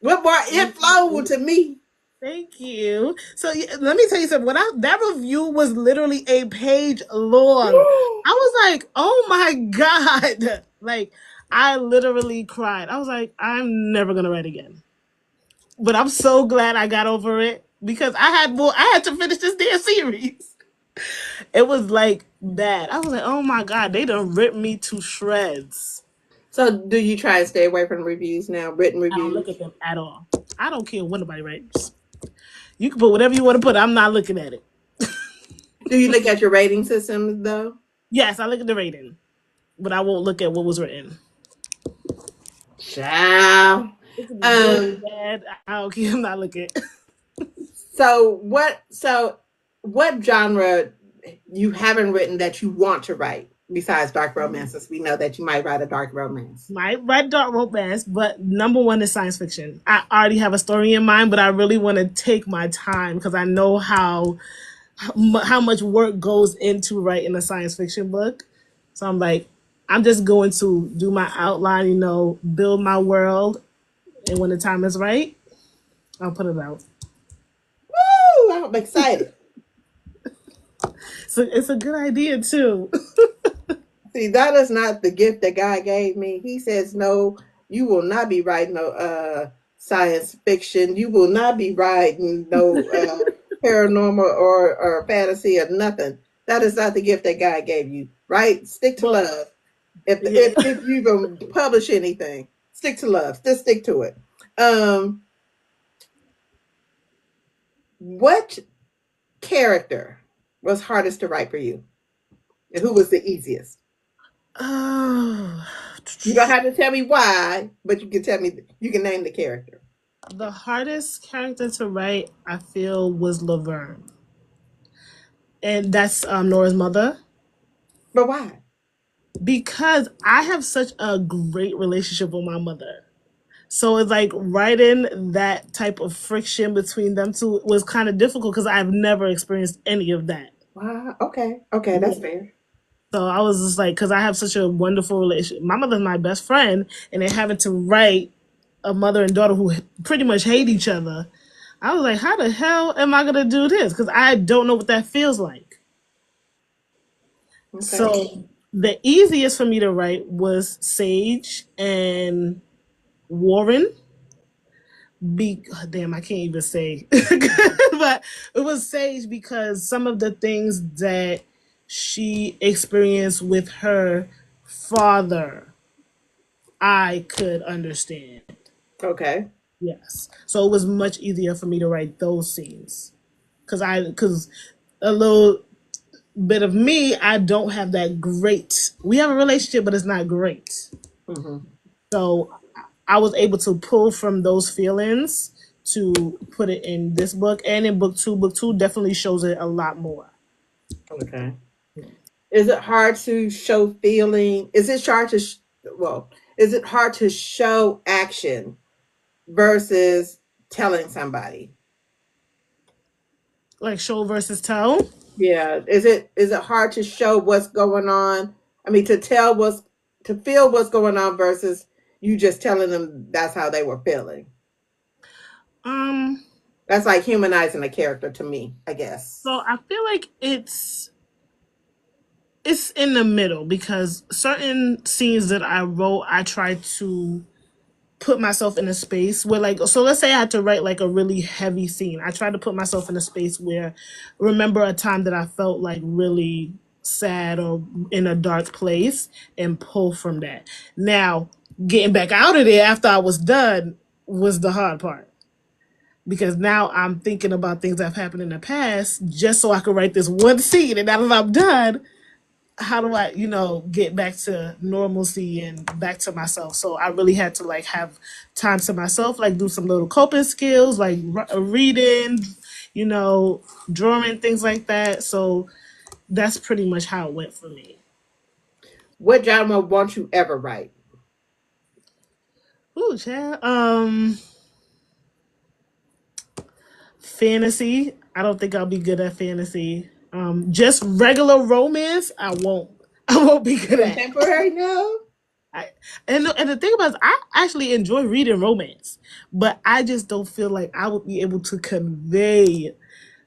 What more? It flowed to me.
thank you. So let me tell you something. That review was literally a page long. I was like, "Oh my god!" Like I literally cried. I was like, "I'm never gonna write again." But I'm so glad I got over it because I had to finish this damn series. It was like bad. I was like, "Oh my god!" They done ripped me to shreds.
So, do you try and stay away from reviews now? Written
I don't look
reviews?
at them at all. I don't care what nobody writes. You can put whatever you want to put. I'm not looking at it.
Do you look at your rating systems though?
Yes, I look at the rating, but I won't look at what was written.
Ciao.
It could be good,
Um.
bad. I don't care. I'm not looking.
So what? So what genre you haven't written that you want to write besides dark romances? We know that you might write a dark romance.
Might write dark romance, but number one is science fiction. I already have a story in mind, but I really want to take my time because I know how much work goes into writing a science fiction book. So I'm like, I'm just going to do my outline, build my world, and when the time is right, I'll put it out.
Woo! I'm excited.
So it's a good idea too.
See, that is not the gift that God gave me. He says, no, you will not be writing no science fiction. You will not be writing no paranormal or fantasy or nothing. That is not the gift that God gave you. Right? Stick to
Well,
love. If
yeah.
you're gonna publish anything, stick to love. Just stick to it. Um, what character was hardest to write for you? And who was the easiest?
Oh,
You don't have to tell me why, but you can tell me. You can name the character.
the hardest character to write, I feel, was Laverne, and that's Nora's mother.
But why?
Because I have such a great relationship with my mother. So it's like writing that type of friction between them two was kind of difficult because I've never experienced any of that.
Wow. Okay. Okay, that's
Yeah.
fair.
So I was just like, because I have such a wonderful relationship. My mother's my best friend, and then having to write a mother and daughter who pretty much hate each other. I was like, how the hell am I gonna do this? Because I don't know what that feels like.
Okay.
So the easiest for me to write was Sage and Warren. Oh, damn, I can't even say, but it was Sage because some of the things that she experienced with her father, I could understand.
Okay.
Yes, so it was much easier for me to write those scenes because a little bit of me, I don't have that great. We have a relationship, but it's not great.
Hmm.
So I was able to pull from those feelings to put it in this book and in book two. Book two definitely shows it a lot more.
Okay. Is it hard to show feeling? Is it hard to, well, is it hard to show action versus telling somebody?
Like show versus tell.
Yeah. Is it hard to show what's going on? I mean, to feel what's going on versus you just telling them that's how they were feeling.
Um,
That's like humanizing a character to me, I guess.
so I feel like it's in the middle because certain scenes that I wrote, I tried to put myself in a space where like so let's say I had to write like a really heavy scene. I tried to put myself in a space where remember a time that I felt like really sad or in a dark place and pull from that. Now, getting back out of there after I was done was the hard part. Because now I'm thinking about things that have happened in the past just so I could write this one scene. And now that I'm done, how do I, get back to normalcy and back to myself? So I really had to like have time to myself, like do some little coping skills, like reading, you know, drawing, things like that. So that's pretty much how it went for me.
What genre won't you ever write?
Ooh, child. Fantasy. I don't think I'll be good at fantasy. Just regular romance, I won't. I won't be good at.
Contemporary? No.
I, and the thing about it is, I actually enjoy reading romance, but I just don't feel like I would be able to convey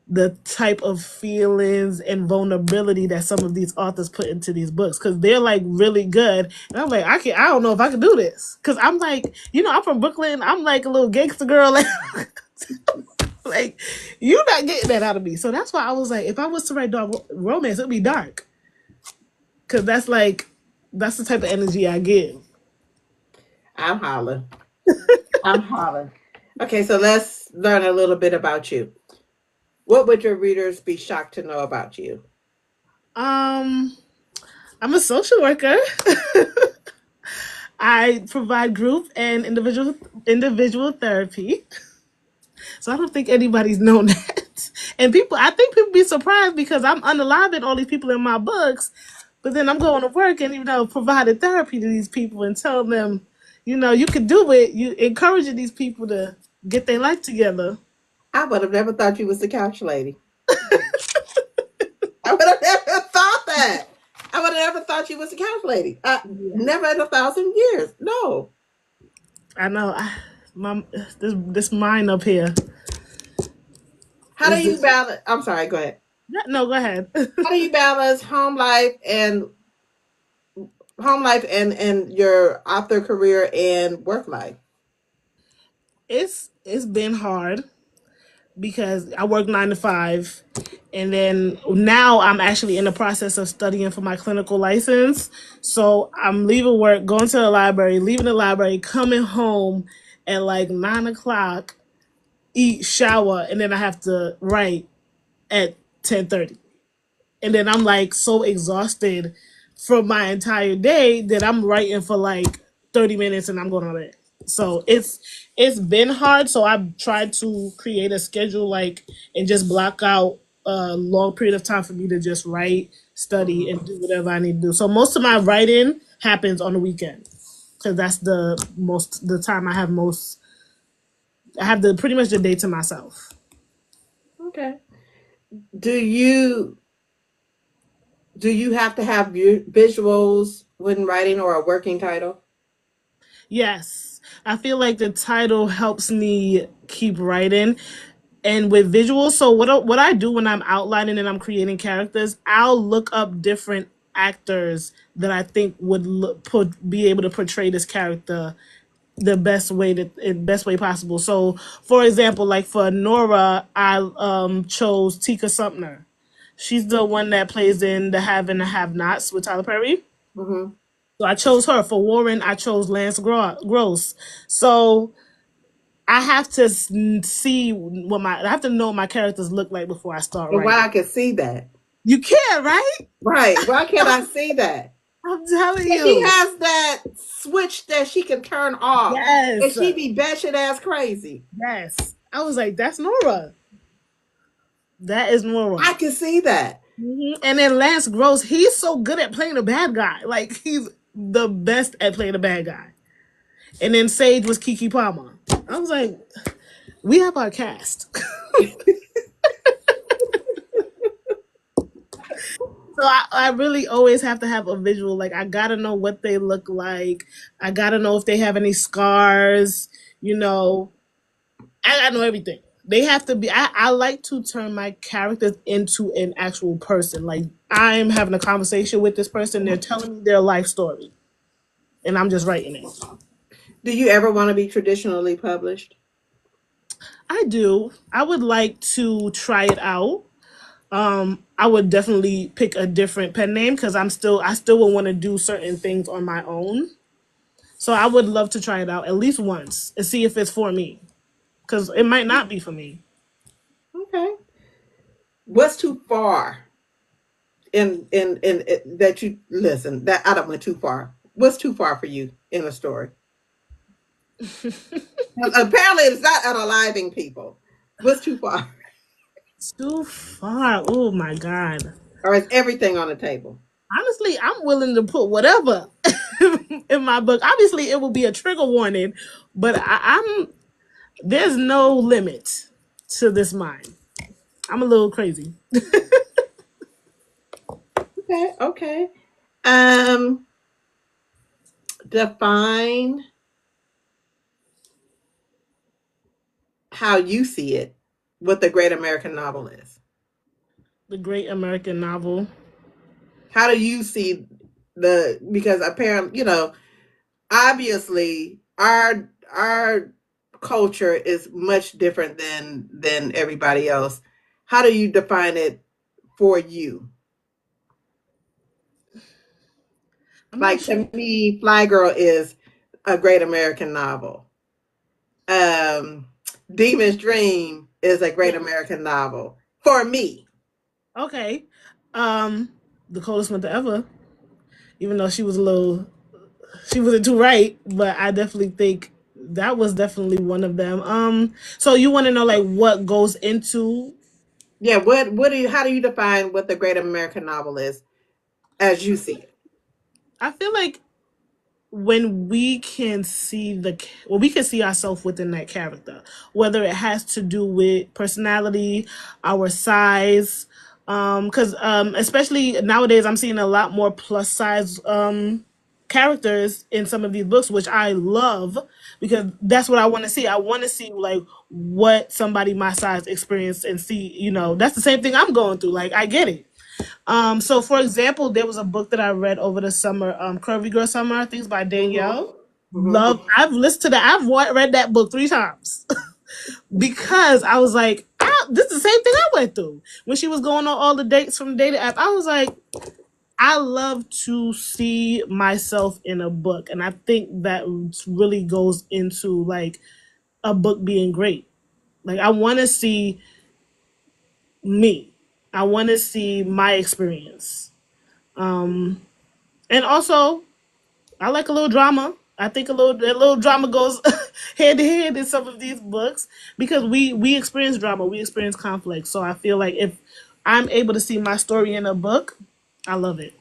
the type of feelings and vulnerability that some of these authors put into these books because they're like really good. And I'm like, I don't know if I can do this because I'm like, I'm from Brooklyn. I'm like a little gangster girl. Like, you're not getting that out of me. So that's why I was like, if I was to write dark romance, it'd be dark because that's the type of energy I give.
I'm hollering. I'm hollering. Okay, so let's learn a little bit about you. What would your readers be shocked to know about you?
Um, I'm a social worker. I provide group and individual therapy. So I don't think anybody's known that. And I think people be surprised because I'm unaliving all these people in my books, but then I'm going to work and providing therapy to these people and telling them, you can do it. You encouraging these people to get their life together.
I would have never thought you was the couch lady. I would have never thought that. I would have never thought you was the couch lady.
Yeah.
Never in 1,000 years. No.
I know. My this mind up here
How do
is
you
this.
balance? I'm sorry. Go ahead.
No, go ahead.
How do you balance home life and your author career and work life?
It's been hard because I work 9 to 5, and then now I'm actually in the process of studying for my clinical license. So I'm leaving work, going to the library, leaving the library, coming home at like 9 o'clock, eat, shower, and then I have to write at 10:30. And then I'm like so exhausted from my entire day that I'm writing for like 30 minutes and I'm going to bed. So it's been hard. So I've tried to create a schedule like and just block out a long period of time for me to just write, study, and do whatever I need to do. So most of my writing happens on the weekend because that's the time I have most. I have the pretty much the day to myself.
Okay. Do you have to have visuals when writing or a working title?
Yes, I feel like the title helps me keep writing and with visuals. So what I do when I'm outlining and I'm creating characters, I'll look up different actors that I think would be able to portray this character the best way possible. So, for example, like for Nora, I chose Tika Sumpter. She's the one that plays in The Have and the Have Nots with Tyler Perry.
Mm-hmm.
So I chose her. For Warren, I chose Lance Gross. So I have to see I have to know what my characters look like before I start
And why
writing.
I can see that.
You can't, right?
Right. Why can't I see that?
I'm telling
And she
you.
has that switch that she can turn off. And
Yes.
she be batshit ass crazy.
Yes. I was like, that's Nora. That is Nora.
I can see that.
And then Lance Gross, he's so good at playing a bad guy. Like, he's the best at playing a bad guy. And then Sage was Kiki Palmer. I was like, we have our cast. So I really always have to have a visual. Like, I gotta know what they look like. I gotta know if they have any scars. You know, I gotta know everything. They have to be. I like to turn my characters into an actual person. Like, I'm having a conversation with this person. They're telling me their life story, and I'm just writing it.
Do you ever want to be traditionally published?
I do. I would like to try it out. I would definitely pick a different pen name because I still would want to do certain things on my own. So I would love to try it out at least once and see if it's for me because it might not be for me.
Okay. What's too far in that you listen? That I don't went too far. What's too far for you in a story? Apparently, it's not unaliving people. What's too far,
Too far. Oh my god.
or is everything on the table?
Honestly, I'm willing to put whatever in my book. Obviously, it will be a trigger warning, but I'm there's no limit to this mind. I'm a little crazy.
Okay. Okay. Um, define how you see it. What the great American novel is.
The great American novel.
How do you see the? Because apparently, obviously, our culture is much different than everybody else. How do you define it for you?
I'm not
Like,
sure.
to me, Fly Girl is a great American novel. Um, Demon's Dream is a great
Yeah.
American novel for me.
Okay. Um, the coldest winter ever. Even though she wasn't too right, but I definitely think that was definitely one of them. So you want to know like what goes into?
Yeah, what do you how do you define what the great American novel is as you see it?
I feel like when we can we can see ourselves within that character, whether it has to do with personality, our size, because especially nowadays I'm seeing a lot more plus size characters in some of these books, which I love because that's what I want to see. I want to see like what somebody my size experienced and see, that's the same thing I'm going through. Like I get it. So for example, there was a book that I read over the summer, Curvy Girl Summer, I think it's by Danielle.
Mm-hmm.
I've listened to that. Read that book 3 times because I was like, this is the same thing I went through when she was going on all the dates from the dating app. I was like, I love to see myself in a book, and I think that really goes into like a book being great. Like I want to see me. I want to see my experience. And also, I like a little drama. I think a little drama goes hand in hand in some of these books because we experience drama, we experience conflict. So I feel like if I'm able to see my story in a book, I love it.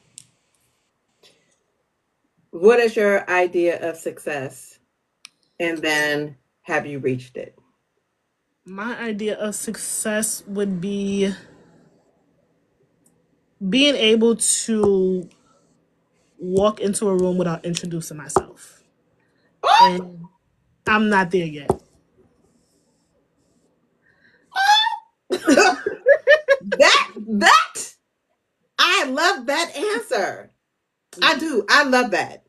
What is your idea of success? And then have you reached it?
My idea of success would be being able to walk into a room without introducing myself. And I'm not there yet.
that I love love that answer. I do. I love that.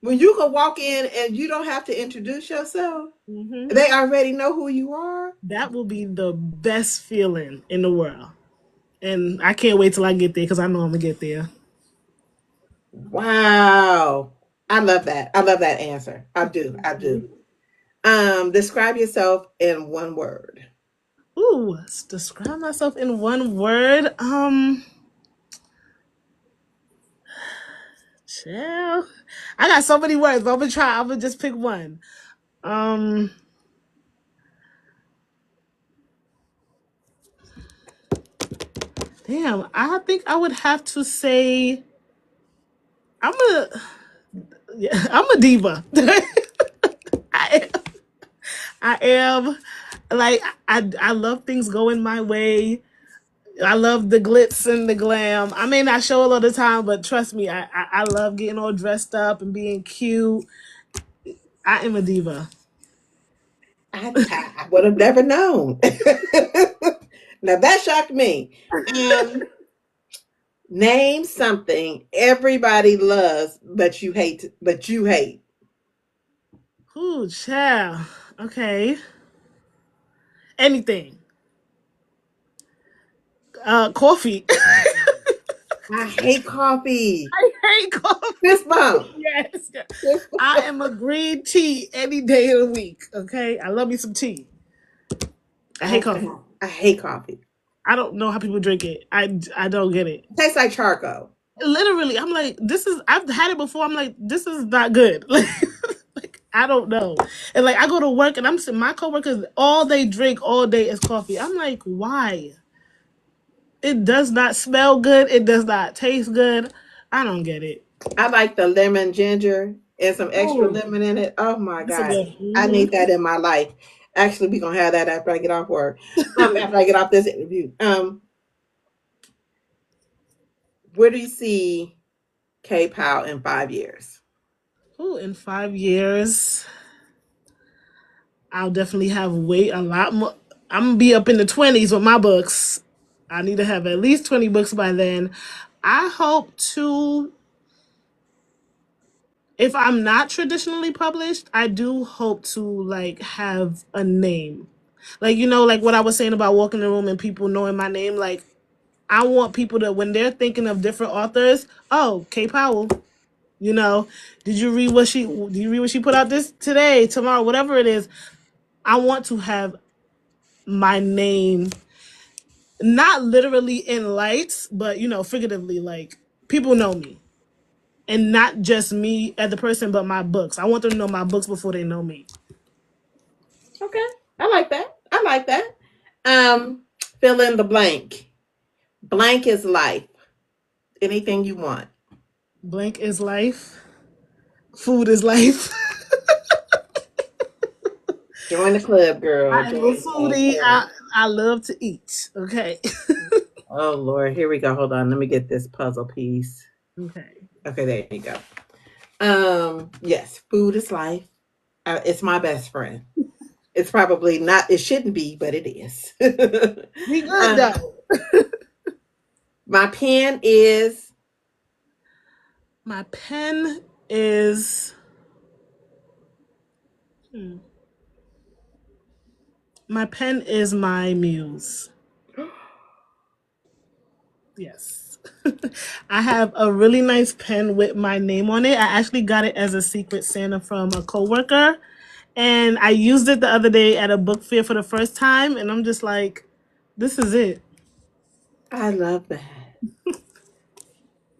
When you can walk in and you don't have to introduce yourself,
Mm-hmm.
they already know who you are.
That will be the best feeling in the world. And I can't wait till I get there because I know I'm gonna get there.
Wow. I love that. I love that answer. I do. I do. Describe yourself in one word.
Ooh, let's describe myself in one word. Chill. I got so many words, but I'm gonna try. I'm gonna just pick one. Um, damn. I think I would have to say I'm a. Yeah, I'm a diva. I am. I am. Like I love things going my way. I love the glitz and the glam. I may not show it all the time, but trust me, I love getting all dressed up and being cute. I am a diva.
I would have never known. Now that shocked me. Um, Name something everybody loves, but you hate. But you hate.
Ooh, child. Okay. Anything. Coffee.
I hate coffee.
I hate coffee.
Fist bump.
Yes.
Fist
I
bump.
am a green tea any day of the week. Okay. I love me some tea. I hate coffee.
I hate coffee.
I don't know how people drink it. I don't get it.
It tastes like charcoal.
Literally, I'm like, this is. I've had it before. I'm like, this is not good. Like I don't know. And like, I go to work and I'm seeing my coworkers all they drink all day is coffee. I'm like, why? It does not smell good. It does not taste good. I don't get it.
I like the lemon ginger and some extra
Ooh,
lemon in it. Oh my
that's a
God.
good.
I need
Mm-hmm.
that in my life. Actually, we're gonna have that after I get off work. After I get off this interview. Where do you see K Powell in 5 years?
Ooh, in 5 years, I'll definitely have weight a lot more. I'm gonna be up in the 20s with my books. I need to have at least 20 books by then. I hope to, if I'm not traditionally published, I do hope to like have a name. Like, like what I was saying about walking in the room and people knowing my name. Like, I want people to, when they're thinking of different authors, oh, K Powell. You know, did you read what she put out this today, tomorrow, whatever it is? I want to have my name, not literally in lights, but figuratively, like people know me. And not just me as a person, but my books. I want them to know my books before they know me.
Okay. I like that. I like that. Um, Fill in the blank. Blank is life. Anything you want.
Blank is life. Food is life.
Join the club, girl.
I am a
Join the
foodie.
club.
I love to eat. Okay.
Oh Lord, here we go. Hold on. Let me get this puzzle piece.
Okay.
Okay, there you go. Yes, food is life. It's my best friend. It's probably not. It shouldn't be, but it is.
We good
uh,
though.
my pen is.
My pen is. My pen is my muse. Yes. I have a really nice pen with my name on it. I actually got it as a secret Santa from a coworker. And I used it the other day at a book fair for the first time. And I'm just like, this is it.
I love that.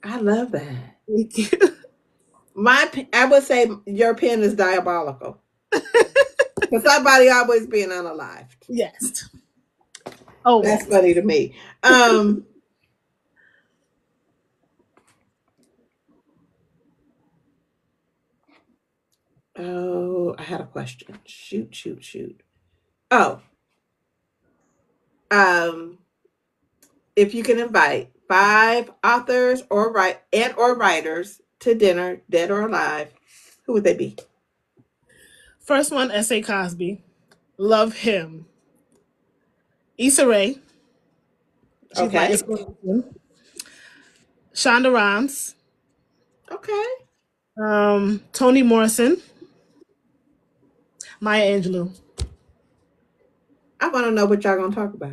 I love that.
Thank you.
I would say your pen is diabolical because somebody always being unalived.
Yes.
That's
Always.
funny to me. Oh, I had a question. Shoot, shoot, shoot. Oh, um, if you can invite 5 authors or writers to dinner, dead or alive, who would they be?
First one, S.A. Cosby. Love him. Issa Rae. She's my
Okay.
inspiration. Shonda Rhimes,
Okay.
Toni Morrison, Maya Angelou.
I want to know what y'all gonna talk about.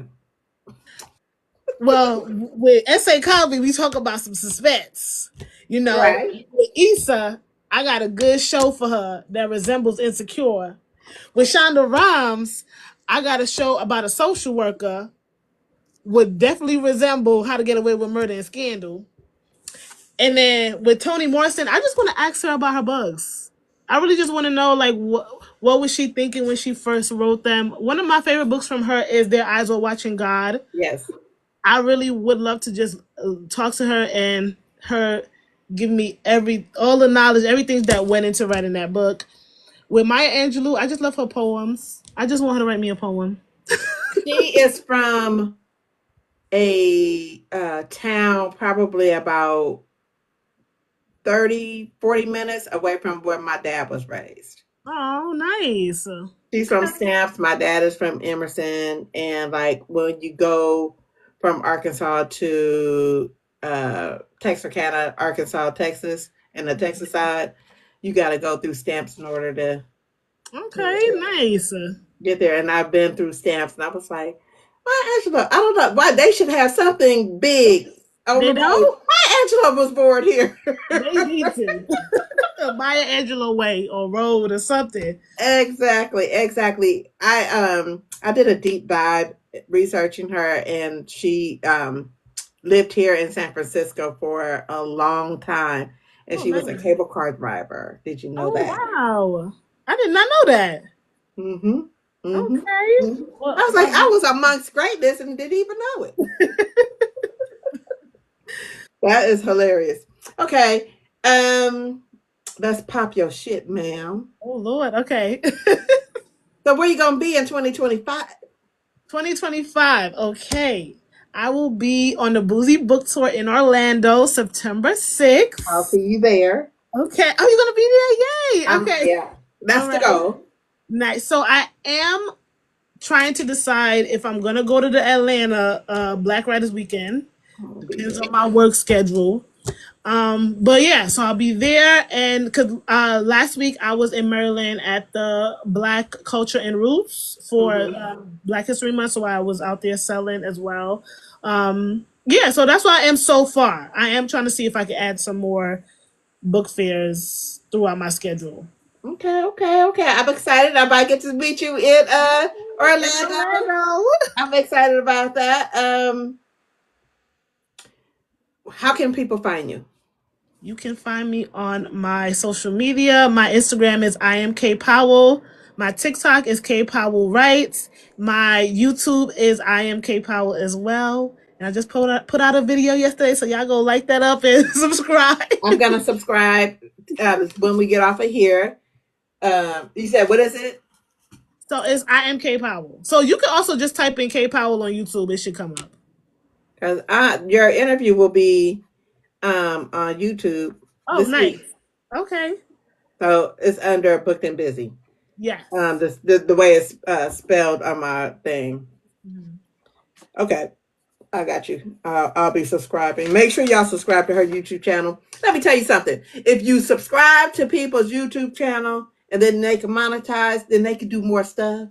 Well, with S.A. Cosby, we talk about some suspense. You know,
Right.
with Issa, I got a good show for her that resembles Insecure. With Shonda Rhimes, I got a show about a social worker would definitely resemble How to Get Away with Murder and Scandal. And then with Toni Morrison, I just want to ask her about her bugs. I really just want to know, like, what was she thinking when she first wrote them. One of my favorite books from her is Their Eyes Were Watching God.
Yes.
I really would love to just talk to her and her give me all the knowledge, everything that went into writing that book. With Maya Angelou, I just love her poems. I just want her to write me a poem.
She is from a town probably about 30, 40 minutes away from where my dad was raised.
Oh, nice.
She's from Stamps. My dad is from Emerson. And like when you go from Arkansas to Texarkana, Arkansas, Texas, and the Texas side, you got to go through Stamps in order
Okay,
to
nice.
get there. And I've been through Stamps, and I was like, why Angela? I don't know why they should have something big on
They
the road.
don't?
Why Angela was born here?
They need to. Maya Angelou Way or Road or something.
Exactly, exactly. I did a deep dive researching her, and she lived here in San Francisco for a long time, and
Oh,
she was a
nice.
cable car driver. Did you know
Oh,
that?
wow. I did not know that.
Mm-hmm. Mm-hmm.
Okay.
Mm-hmm. I
Well,
was like, I was amongst greatness and didn't even know it. That is hilarious. Okay. Um, let's pop your shit, ma'am.
oh, Lord. Okay.
So where you gonna be in 2025?
2025. Okay. I will be on the Boozy Book Tour in Orlando September
I'll
6th.
see you there.
Okay. Oh, you're going to be there? Yay. Okay.
Yeah,
All
that's the
right.
goal.
Nice. So I am trying to decide if I'm going to go to the Atlanta Black Writers Weekend.
I'll be
Depends on
there.
my work schedule. But yeah, so I'll be there, and because last week I was in Maryland at the Black Culture and Roots for
Mm-hmm.
Black History Month, so I was out there selling as well. Yeah, so that's where I am so far. I am trying to see if I can add some more book fairs throughout my schedule.
Okay, okay, okay. I'm excited. I might get to meet you in
In
Orlando.
Orlando.
I'm excited about that. How can people find you?
You can find me on my social media. My Instagram is I am K Powell. My TikTok is K Powell Writes. My YouTube is I am K Powell as well. And I just put out a video yesterday, so y'all go like that up and subscribe.
I'm gonna subscribe when we get off of here. You said what is it?
So it's I am K Powell. So you can also just type in K Powell on YouTube. It should come up.
Because your interview will be on YouTube
Oh,
this
nice.
week.
Okay.
So it's under Booked and Busy.
Yes.
The way it's spelled on my thing.
Mhm.
Okay, I got you. I'll be subscribing. Make sure y'all subscribe to her YouTube channel. Let me tell you something. If you subscribe to people's YouTube channel and then they can monetize, then they can do more stuff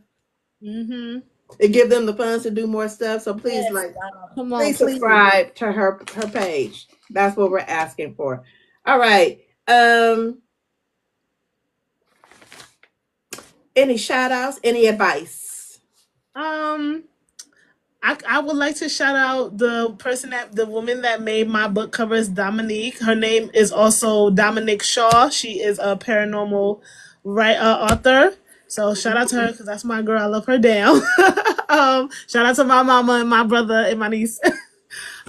Mm-hmm.
and give them the funds to do more stuff. So please,
Yes.
like,
Come on,
please
please.
subscribe to her page. That's what we're asking for. All right. Any shout outs? Any advice?
Um, I would like to shout out the woman that made my book covers, Dominique. Her name is also Dominique Shaw. She is a paranormal author. So shout out to her because that's my girl. I love her down. Shout out to my mama and my brother and my niece.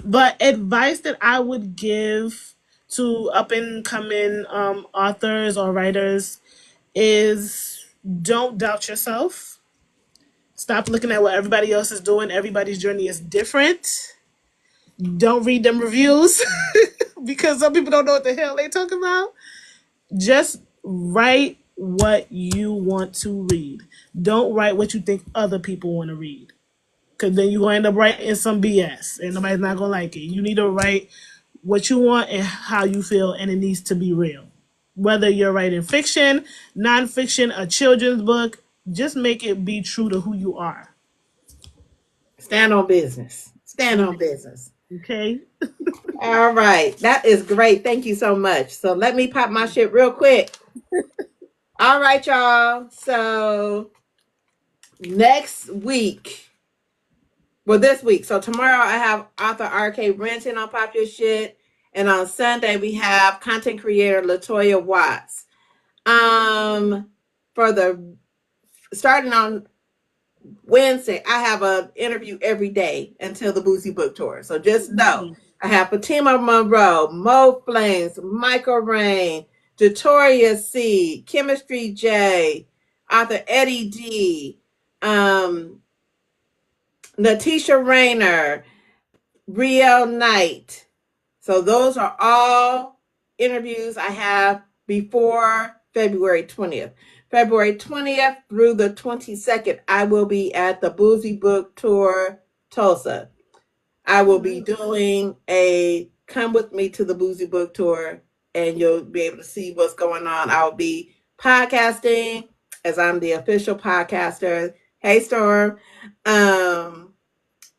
But advice that I would give to up and coming authors or writers is don't doubt yourself. Stop looking at what everybody else is doing. Everybody's journey is different. Don't read them reviews because some people don't know what the hell they talking about. Just write what you want to read. Don't write what you think other people want to read. Because then you're going to end up writing some BS and nobody's not going to like it. You need to write what you want and how you feel, and it needs to be real. Whether you're writing fiction, nonfiction, a children's book, just make it be true to who you are.
Stand on business. Stand on
Amen.
business.
Okay.
All right. That is great. Thank you so much. So let me pop my shit real quick. All right, y'all. So next week, well, this week. So tomorrow I have author RK Renton on Pop Your Shit. And on Sunday we have content creator Latoya Watts. For the starting on Wednesday, I have an interview every day until the Boozy Book Tour. So just know I have Fatima Monroe, Mo Flames, Michael Rain, Jatoria C, Chemistry J, author Eddie D, Natisha Rayner, Riel Knight. So those are all interviews I have before February 20th. February 20th through the 22nd, I will be at the Boozy Book Tour Tulsa. I will be doing a come with me to the Boozy Book Tour, and you'll be able to see what's going on. I'll be podcasting as I'm the official podcaster. Hey, Storm.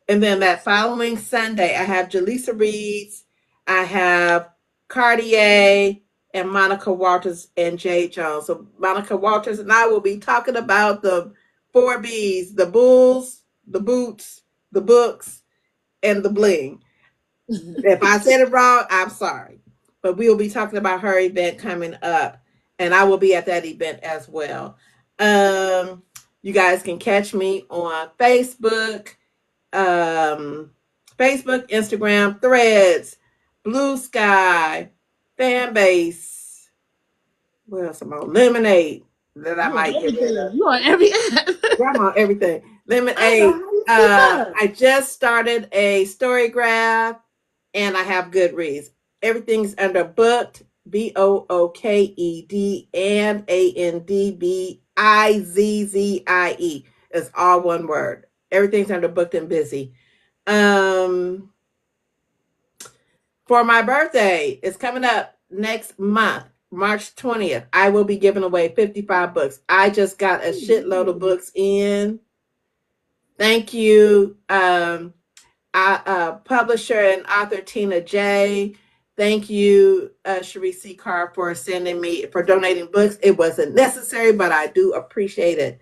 And then that following Sunday, I have Jaleesa Reeds, I have Cartier, and Monica Walters and Jay Jones. So Monica Walters and I will be talking about the 4Bs, the bulls, the boots, the books, and the bling. If I said it wrong, I'm sorry. But we will be talking about her event coming up, and I will be at that event as well. You guys can catch me on um, Facebook, Instagram, Threads, Blue Sky, Fanbase. What else am I on? Lemonade that I
You on
might get rid
everything.
of.
You on every app.
Yeah, I'm on everything.
I know
Lemonade.
how you keep up.
I just started a story graph, and I have Goodreads. Everything's under booked, Booked, and AndBizzie. It's all one word. Everything's under booked and busy. Um, for my birthday, it's coming up next month, March 20th. I will be giving away 55 books. I just got a shitload of books in. Thank you, publisher and author Tina J. Thank you, Cherie C. Carr, for donating books. It wasn't necessary, but I do appreciate it.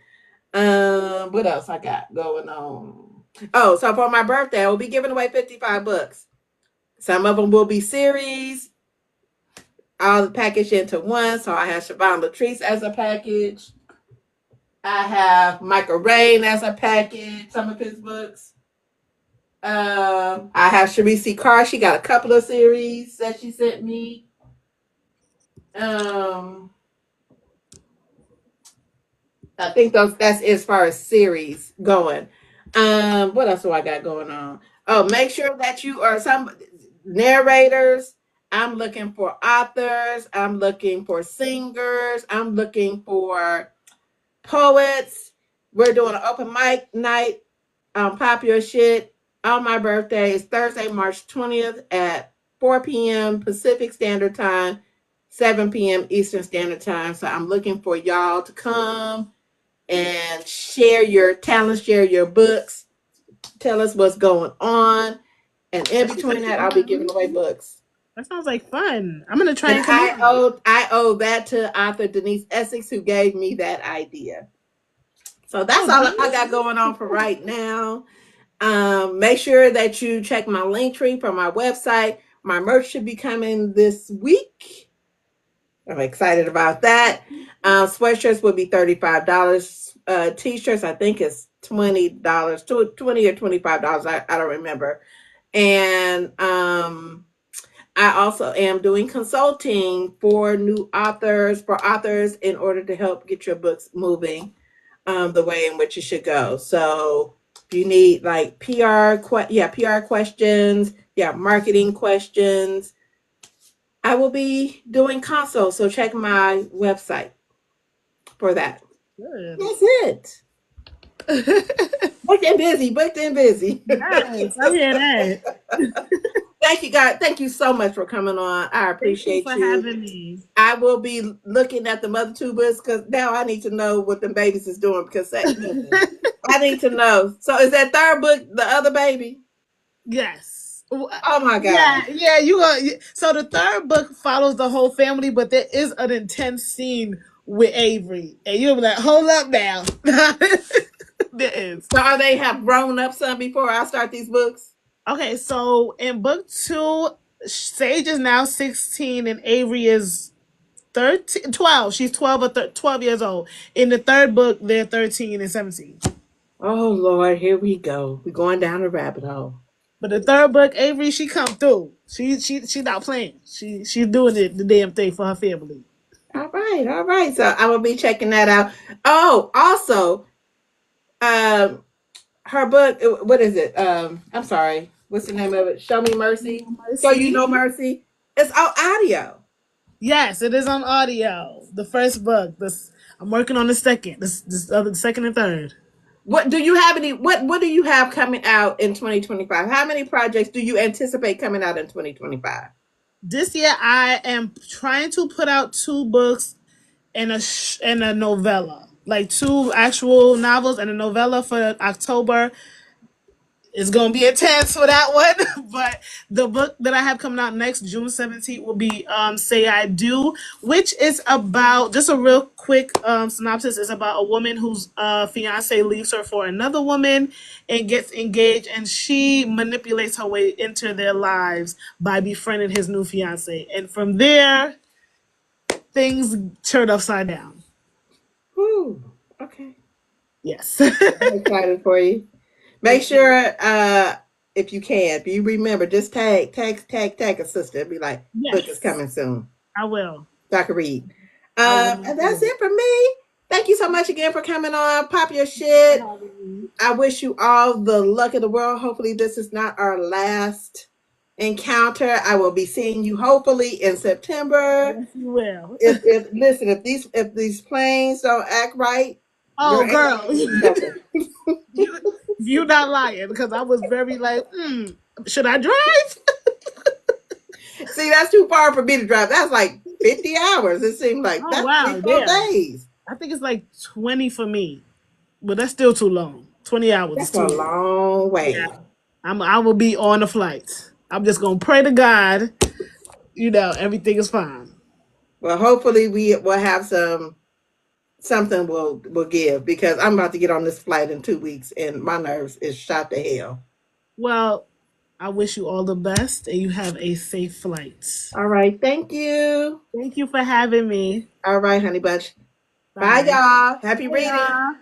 What else I got going on? Oh, so for my birthday, I will be giving away 55 books. Some of them will be series, all packaged into one. So I have Siobhan Latrice as a package. I have Michael Rain as a package, some of his books. I have Cherie C. Carr. She got a couple of series that she sent me. Um, I think that's as far as series going. What else do I got going on? Oh, make sure that you are some narrators. I'm looking for authors. I'm looking for singers. I'm looking for poets. We're doing an open mic night on Pop Your Shit on my birthday. It's Thursday, March 20th at 4 p.m. Pacific Standard Time, 7 p.m. Eastern Standard Time. So I'm looking for y'all to come and share your talents, share your books, tell us what's going on. And in between that, I'll be giving away books.
That sounds like fun. I'm gonna try
And
and come out.
I owe that to author Denise Essex, who gave me that idea. So that's
Oh,
all
good.
I got going on for right now. Make sure that you check my link tree for my website. My merch should be coming this week. I'm excited about that. Sweatshirts will be $35. T-shirts, I think, is $20, $20 or $25. I don't remember. And I also am doing consulting for new authors, in order to help get your books moving the way in which it should go. So if you need like PR questions, marketing questions, I will be doing consults. So check my website for that.
Good.
That's it. Booked and busy, booked and busy.
Yes, I hear that.
Thank you, God. Thank you so much for coming on. I
Thank you
appreciate
for
you.
having me.
I will be looking at the mother two books because now I need to know what the babies is doing because listen, I need to know. So is that third book the other baby?
Yes.
Oh my God.
Yeah. You are. So the third book follows the whole family, but there is an intense scene with Avery, and you'll be like, "Hold up now." There is.
So are they have grown up some before I start these books?
Okay, so in book 2, Sage is now 16 and Avery is 13, 12. She's 12 or 12 years old. In the third book, they're 13 and 17.
Oh Lord, here we go. We're going down a rabbit hole.
But the third book, Avery, she come through. She not playing. She's doing it the damn thing for her family.
All right, all right. So I will be checking that out. Oh, also, um, her book. What is it? I'm sorry. What's the name of it? Show Me Mercy. Show You
Mercy.
No Mercy. It's all audio.
Yes, it is on audio. The first book. This I'm working on the second. This other second and third.
What do you have any? What do you have coming out in 2025? How many projects do you anticipate coming out in 2025?
This year, I am trying to put out 2 books and a novella, like 2 actual novels and a novella for October. It's gonna be intense for that one, but the book that I have coming out next June 17th will be "Say I Do," which is about, just a real quick synopsis. Is about a woman whose fiance leaves her for another woman and gets engaged, and she manipulates her way into their lives by befriending his new fiance, and from there things turn upside down.
Ooh, okay.
Yes.
I'm excited for you. Make
Thank you.
sure, if you can, if you remember, just tag a sister. Be like, book is
Yes,
coming soon.
I will.
So I can read.
I will.
And that's it for me. Thank you so much again for coming on. Pop your shit. I wish you all the luck in the world. Hopefully, this is not our last encounter. I will be seeing you hopefully in September.
Yes, you will.
If listen, if these planes don't act right, your
Oh,
ass
girl,
will be helping.
you you not lying because I was very like, should I drive?
See, that's too far for me to drive. That's like 50 hours. It seemed like
Oh
that's three,
wow,
four
damn.
days.
I think it's like 20 for me, but that's still too long. 20 hours is
That's
too
a
long.
long
Yeah,
way.
I will be on the flight. I'm just gonna pray to God. Everything is fine.
Well, hopefully we will have something will give because I'm about to get on this flight in 2 weeks and my nerves is shot to hell.
Well, I wish you all the best and you have a safe flight.
All right, thank you.
Thank you for having me.
All right, honey bunch. Bye,
Bye.
y'all. Happy
Bye,
reading.
y'all.